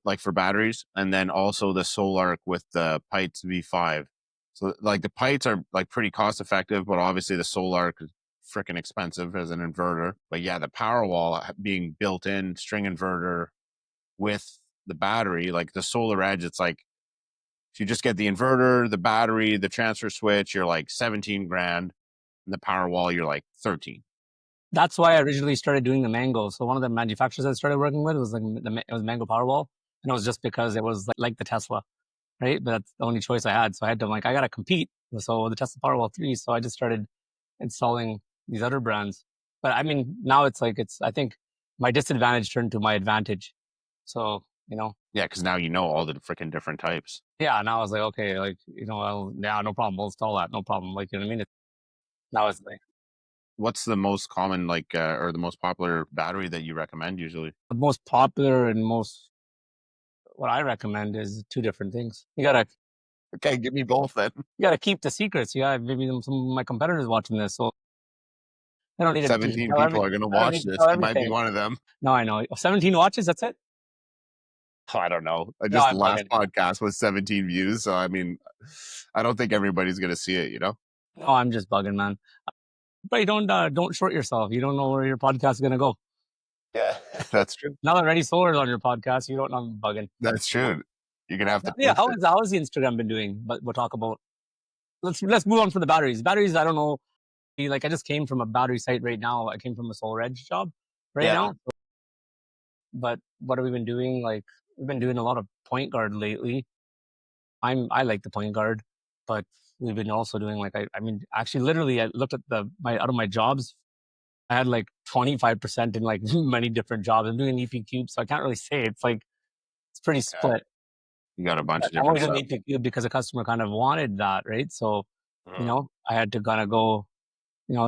like for batteries, and then also the Solarc with the Pites V5. So like the Pites are like pretty cost effective, but obviously the Solarc is freaking expensive as an inverter. But yeah, the Powerwall being built in string inverter with the battery, like the Solar Edge, it's like if you just get the inverter, the battery, the transfer switch, you're like 17 grand. And the Powerwall, you're like 13. That's why I originally started doing the Mango. So one of the manufacturers I started working with was like it was Mango Powerwall, and it was just because it was like the Tesla, right? But that's the only choice I had. So I had to I gotta compete. So the Tesla Powerwall 3. So I just started installing these other brands. But I mean, now it's I think my disadvantage turned to my advantage. So, Yeah, because now you know all the freaking different types. yeah, now I was like, okay, like, yeah, no problem. We'll install that. No problem. Like, you know what I mean? Now it's like What's the most common, like, or the most popular battery that you recommend usually? the most popular and most what I recommend is two different things. Okay, give me both then. You gotta keep the secrets. Yeah, maybe some of my competitors watching this, so I don't need to 17 tell people are going to I don't watch need to this. tell You might be everything. one of them. No, I know. 17 watches, that's it? I don't know. No, Just the I'm last bugging. podcast was 17 views. So, I mean, I don't think everybody's going to see it, you know? No, I'm just bugging, man. But you don't short yourself. You don't know where your podcast is gonna go. Yeah, that's true. Now that Ready Solar is on your podcast, you don't know I'm bugging. That's true. You're going to have to Yeah, post it. how is the Instagram been doing? But we'll talk about let's move on from the batteries. Batteries, I don't know. Like I just came from a battery site right now. I came from a Solar Edge job right Yeah. now. But what have we been doing? Like we've been doing a lot of point guard lately. I like the point guard, but we've been also doing like I mean actually literally I looked at my out of my jobs. I had like 25% in like many different jobs. I'm doing EP Cube, so I can't really say it's like it's pretty Yeah. split. You got a bunch But of I'm only different doing stuff. EP Cube because the customer kind of wanted that, right? So, Mhm. I had to kind of go,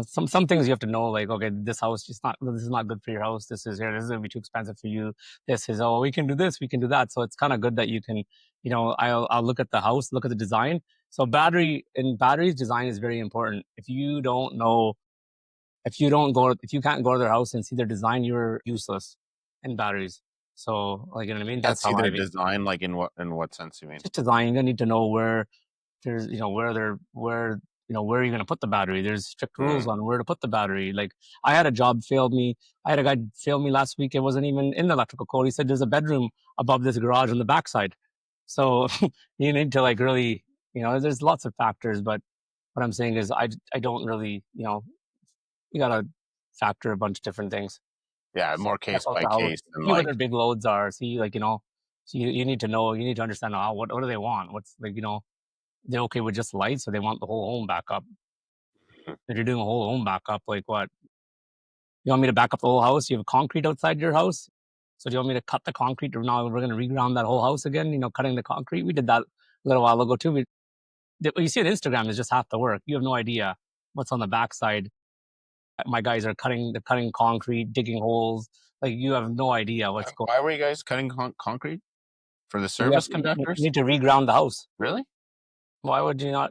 some things you have to know, like, okay, this is not good for your house. This is here, this is gonna be too expensive for you. This is we can do this, we can do that. So it's kind of good that you can, I'll look at the house, look at the design. So batteries design is very important. If you don't know if you can't go to their house and see their design, you're useless in batteries. So, like, you know what I mean? Can't That's see how I their be design, like in what sense you mean? just design. You need to know where there's, you know, where they're where you know where you're going to put the battery. There's strict rules Mm. on where to put the battery. Like, I had a job failed me. I had a guy fail me last week. It wasn't even in the electrical code. He said there's a bedroom above this garage on the backside. So you need to, like, really, you know, there's lots of factors. But what I'm saying is, I don't really, you know, you got to factor a bunch of different things. Yeah, So more check case out by the house, case and see what like their big loads are. See, like, you know, so you need to know, you need to understand, what do they want? What's, like, you know, they're okay with just lights, or they want the whole home backup. If you're doing a whole home backup, like, what? You want me to back up the whole house? You have concrete outside your house? So do you want me to cut the concrete, or now we're gonna reground that whole house again, you know, cutting the concrete? We did that a little while ago too. What you see on Instagram is just half the work. You have no idea what's on the backside. My guys are cutting concrete, digging holes. Like, you have no idea what's going. why were you guys cutting concrete for the We have service you conductors? need to reground the house. Really? Why would you not?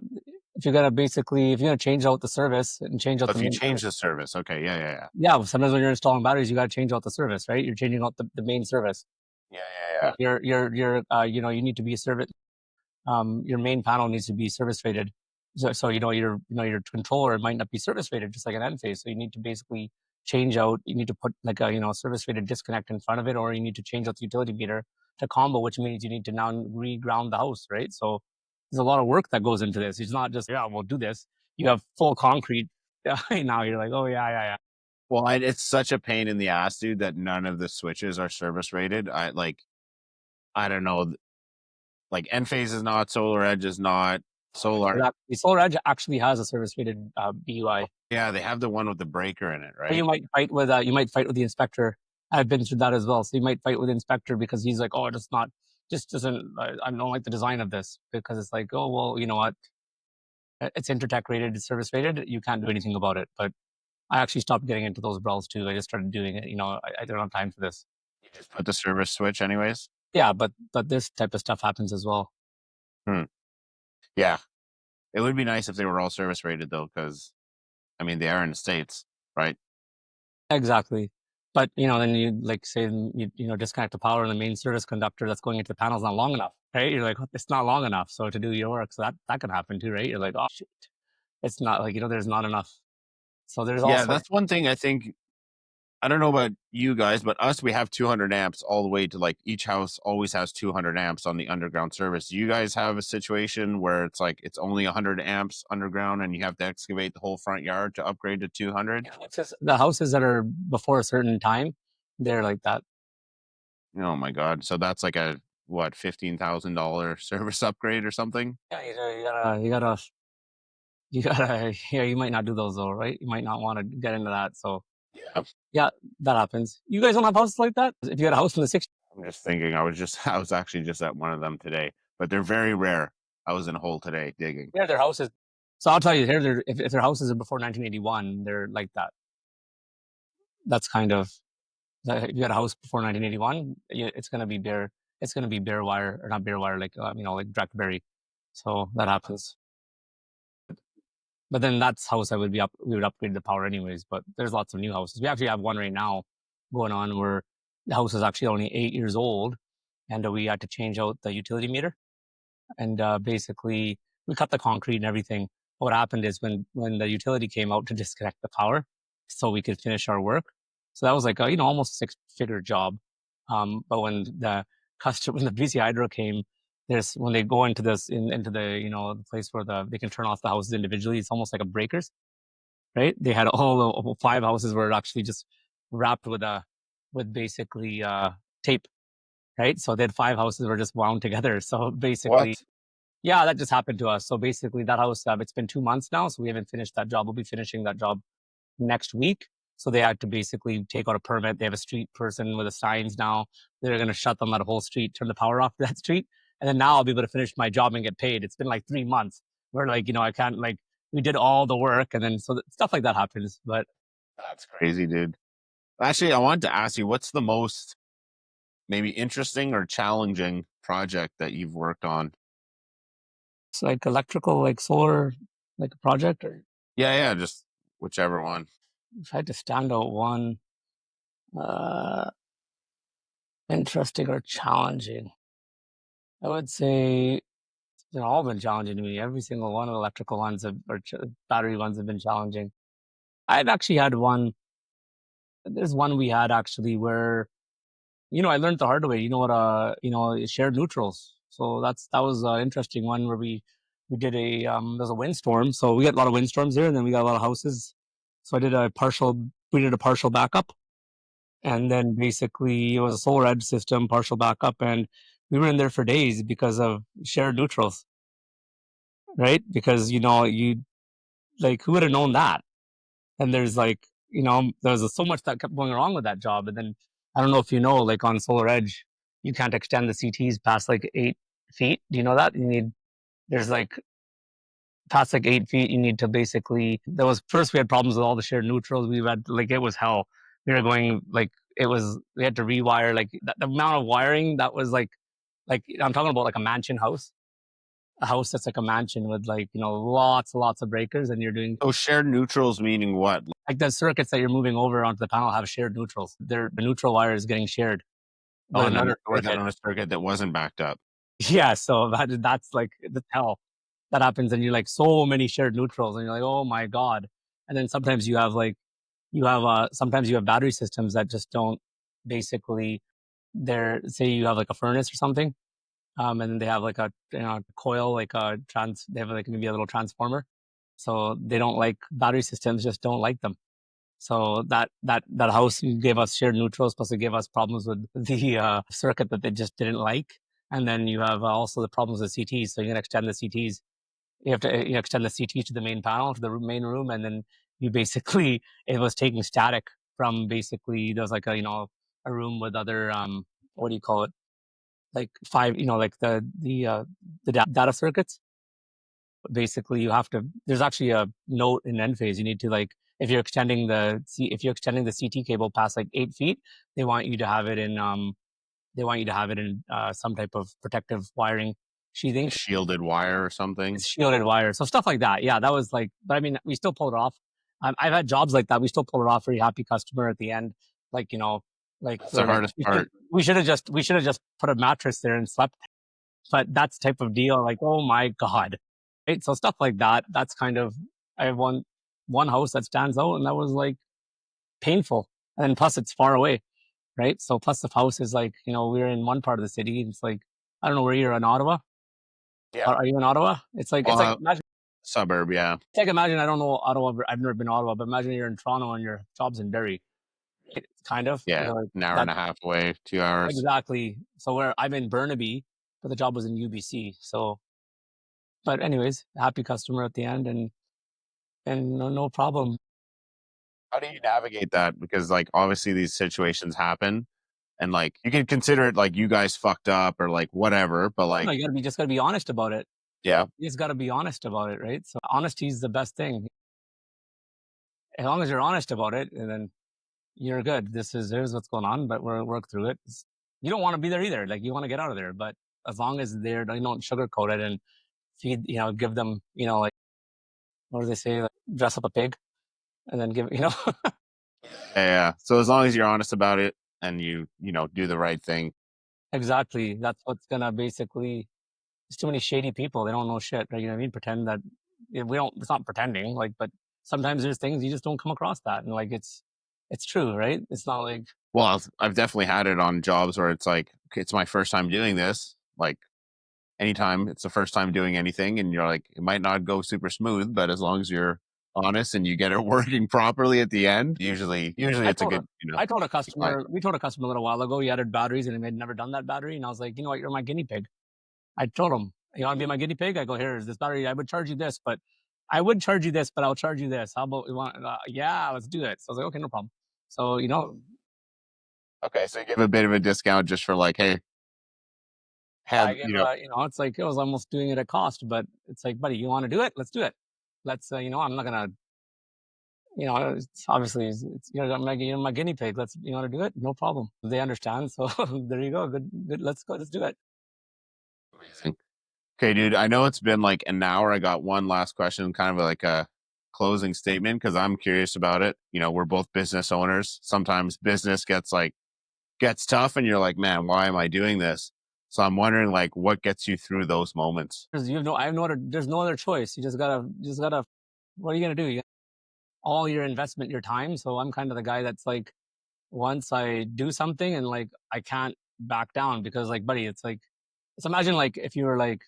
If you're gonna change out the service and change out Oh, the if you main change service, the service, okay, yeah, yeah, yeah, yeah. Sometimes when you're installing batteries, you got to change out the service, right? You're changing out the main service. yeah, yeah, yeah. You know, you need to be a service. Your main panel needs to be service rated. So you know, your controller might not be service rated, just like an end phase. So you need to basically change out. You need to put, like, a, you know, service rated disconnect in front of it, or you need to change out the utility meter to combo, which means you need to now reground the house, right? So there's a lot of work that goes into this. It's not just, yeah, we'll do this. You have full concrete. Now you're like, oh yeah, yeah, yeah. Well, it's such a pain in the ass, dude, that none of the switches are service rated. I don't know, like Enphase is not, Solar Edge is not, Solar. The Solar Edge actually has a service rated BUI. Yeah, they have the one with the breaker in it, But right? you might fight with the inspector. I've been through that as well. So you might fight with the inspector because he's like, oh, it's not, just doesn't. I don't like the design of this, because it's like, oh well, you know what? It's Intertech rated, it's service rated. You can't do anything about it. But I actually stopped getting into those brawls too. I just started doing it. You know, I don't have time for this. You just put the service switch anyways. Yeah, but this type of stuff happens as well. Hmm. Yeah, it would be nice if they were all service rated though, because I mean they are in the States, right? Exactly. But, you know, then you, like, say, you know, disconnect the power, and the main service conductor that's going into the panel is not long enough, right? You're like, it's not long enough. So to do your work, so that can happen too, right? You're like, oh shit, it's not, like, you know, there's not enough. So there's all Yeah, sorts. that's one thing I think. I don't know about you guys, but us, we have 200 amps all the way to like each house always has 200 amps on the underground service. Do you guys have a situation where it's like it's only 100 amps underground and you have to excavate the whole front yard to upgrade to 200? The houses that are before a certain time, they're like that. Oh my God. So that's like a what, $15,000 service upgrade or something? Yeah, yeah, you might not do those though, right? You might not want to get into that. So Yeah. yeah, that happens. You guys don't have houses like that? If you had a house in the 60s, I'm just thinking, I was actually just at one of them today, but they're very rare. I was in a hole today digging. yeah, their houses. So I'll tell you, if their houses are before 1981, they're like that. That's kind of, if you had a house before 1981, it's going to be bare. It's going to be bare wire, or not bare wire, like, you know, like Blackberry. So that happens. But then that's house I would be up. We would upgrade the power anyways. But there's lots of new houses. We actually have one right now going on where the house is actually only 8 years old, and we had to change out the utility meter. And basically, we cut the concrete and everything. What happened is, when the utility came out to disconnect the power, so we could finish our work. So that was like a, you know, almost a six-figure job. But when the BC Hydro came, there's when they go into into the, you know, the place where they can turn off the houses individually. It's almost like a breakers, right? They had all the five houses were actually just wrapped with basically tape, right? So they had five houses were just wound together. So basically, What? yeah, that just happened to us. So basically, that house, it's been 2 months now, so we haven't finished that job. We'll be finishing that job next week. So they had to basically take out a permit. They have a street person with the signs now. They're going to shut them that whole street, turn the power off to that street. And then now I'll be able to finish my job and get paid. It's been like 3 months where, like, you know, I can't, like, we did all the work, and then stuff like that happens. But That's crazy, dude. Actually, I wanted to ask you, what's the most maybe interesting or challenging project that you've worked on? it's like electrical, like solar, like a project, or Yeah, yeah, just whichever one. if I had to stand out one, uh, Interesting or challenging? I would say they've all been challenging to me. Every single one of the electrical ones battery ones have been challenging. I've actually had one. There's one we had actually where I learned the hard way. You know what? Shared neutrals. So that was an interesting one where we did there's a windstorm. So we get a lot of windstorms here, and then we got a lot of houses. So we did a partial backup, and then basically it was a solar edge system partial backup, and we were in there for days because of shared neutrals, right? Because you like who would have known that? And there's there's so much that kept going wrong with that job. And then I don't know if you know, like on Solar Edge, you can't extend the CTs past like 8 feet. Do you know that? There's like past like 8 feet, you need to basically, there was first we had problems with all the shared neutrals. We had like, it was hell. We were going like, we had to rewire like the amount of wiring that was like I'm talking about like a house that's like a mansion with like, lots and lots of breakers and you're doing Oh, shared neutrals meaning what? like the circuits that you're moving over onto the panel have shared neutrals. The neutral wire is getting shared Oh, with and then another you're working circuit. on a circuit that wasn't backed up. Yeah, so that's like the hell that happens, and you're like so many shared neutrals, and you're like, oh my god. And then sometimes sometimes you have battery systems that just don't basically. They're say you have like a furnace or something, and then they have like a coil like a trans. They have like maybe a little transformer, so they don't like battery systems. Just don't like them. So that house gave us shared neutrals, plus it gave us problems with the circuit that they just didn't like. And then you have also the problems with CTs. So you can extend the CTs. You have to extend the CT to the main panel, to the main room, and then you basically it was taking static from basically there's like a room with other what do you call it, like five like the data circuits. Basically you have to, there's actually a note in end phase. You need to like, if you're extending the CT cable past like 8 feet, they want you to have it in some type of protective wiring sheathing. Shielded wire or something. It's shielded wire, so stuff like that. Yeah, that was like, but I mean we still pulled it off. I've had jobs like that, we still pull it off. Very happy customer at the end. Like like That's the we're like hardest part. we should have just put a mattress there and slept. But that's type of deal, like, oh my god. Right? So stuff like that, that's kind of, I have one house that stands out, and that was like painful. And then plus it's far away, right? So plus the house is like, we're in one part of the city. It's like, I don't know where you're in Ottawa. Yeah. Are you in Ottawa? Well, suburb, yeah. Imagine, I don't know Ottawa, I've never been to Ottawa, but imagine you're in Toronto and your job's in Derry. It's kind of, Yeah. like An hour that and a half away, 2 hours. exactly. So where I'm in Burnaby, but the job was in UBC. So but anyways, happy customer at the end, and no problem. How do you navigate that? Because like obviously these situations happen and like you can consider it like you guys fucked up or like whatever, but No, like you just gotta be honest about it. yeah. You just gotta be honest about it, right? So honesty is the best thing. As long as you're honest about it, and then you're good. Here's what's going on, but we'll work through it. You don't want to be there either. Like you want to get out of there, but as long as they don't sugarcoat it and feed, give them, like what do they say, like dress up a pig and then give, Yeah, yeah. So as long as you're honest about it and do the right thing. exactly. That's what's gonna basically. There's too many shady people. They don't know shit. Right? You know what I mean? Pretend that we don't. It's not pretending. Like, but sometimes there's things you just don't come across that, and like it's true, right? It's not like Well, I've definitely had it on jobs where it's like, okay, it's my first time doing this. Like anytime it's the first time doing anything and you're like, it might not go super smooth, but as long as you're honest and you get it working properly at the end, usually I it's a told good, I told a fine. customer. We told a customer a little while ago. He added batteries, and he had never done that battery. And I was like, you know what? You're my guinea pig. I told him, you want to be my guinea pig? I go, here's this battery. I would charge you this, but I'll charge you this. How about you want? Yeah, let's do it. So I was like, okay, no problem. So Okay. So you give a bit of a discount just for like, hey, yeah, I have, give it's like it was almost doing it at cost, but it's like, buddy, you want to do it? Let's do it. Let's I'm not gonna it's obviously you're my guinea pig. Let's you want to do it? No problem. They understand. So there you go. Good. Let's go. Let's do it. amazing. Okay, dude, I know it's been like an hour. I got one last question, kind of like a closing statement, because I'm curious about it. We're both business owners. Sometimes business gets like gets tough and you're like, man, why am I doing this? So I'm wondering like what gets you through those moments. Because you have no, I have no other. There's no other choice. You just gotta. What are you gonna do? All your investment, your time. So I'm kind of the guy that's like, once I do something and like I can't back down because like, buddy, it's like, it's imagine like if you were like,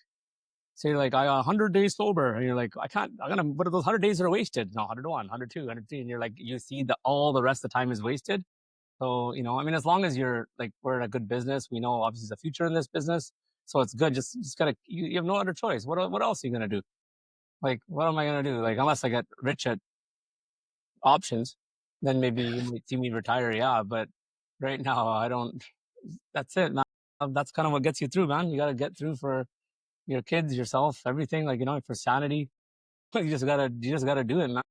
say like I 100 days sober, and you're like, I can't, I'm gonna, what are those 100 days are wasted? No, 101, 102, 103, and you're like, you see that all the rest of the time is wasted. So I mean, as long as you're like, we're in a good business, we know obviously there's a future in this business, so it's good. Just gotta, you have no other choice. What else are you gonna do? Like, what am I gonna do? Like, unless I get rich at options, then maybe you might see me retire. Yeah, but right now I don't. That's it, man. That's kind of what gets you through, man. You got to get through for your kids, yourself, everything. Like for sanity, you just gotta do it, man.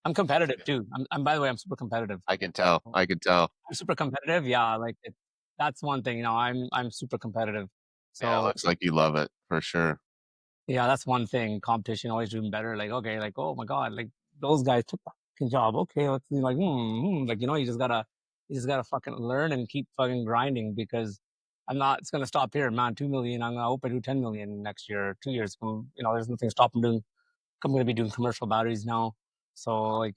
I'm competitive too. I'm by the way, I'm super competitive. I can tell. I can tell. I'm super competitive. Yeah, like that's one thing. I'm super competitive. Yeah, it So looks like you love it for sure. yeah, that's one thing. Competition, always doing better. Like, okay, like, oh my God, like those guys took the fucking job. Okay, let's be like, like, you just gotta fucking learn and keep fucking grinding because I'm not, it's gonna stop here, man. 2 million. I hope I do 10 million next year, 2 years. There's nothing stopping doing. I'm gonna be doing commercial batteries now. So like,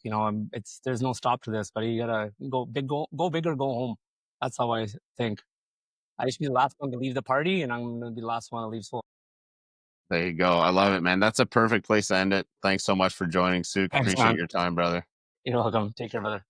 there's no stop to this, but you gotta go big or go home. That's how I think. I should be the last one to leave the party, and I'm gonna be the last one to leave. So There you go. I love it, man. That's a perfect place to end it. Thanks so much for joining, Suk. thanks, Appreciate man. your time, brother. You're welcome. Take care, brother.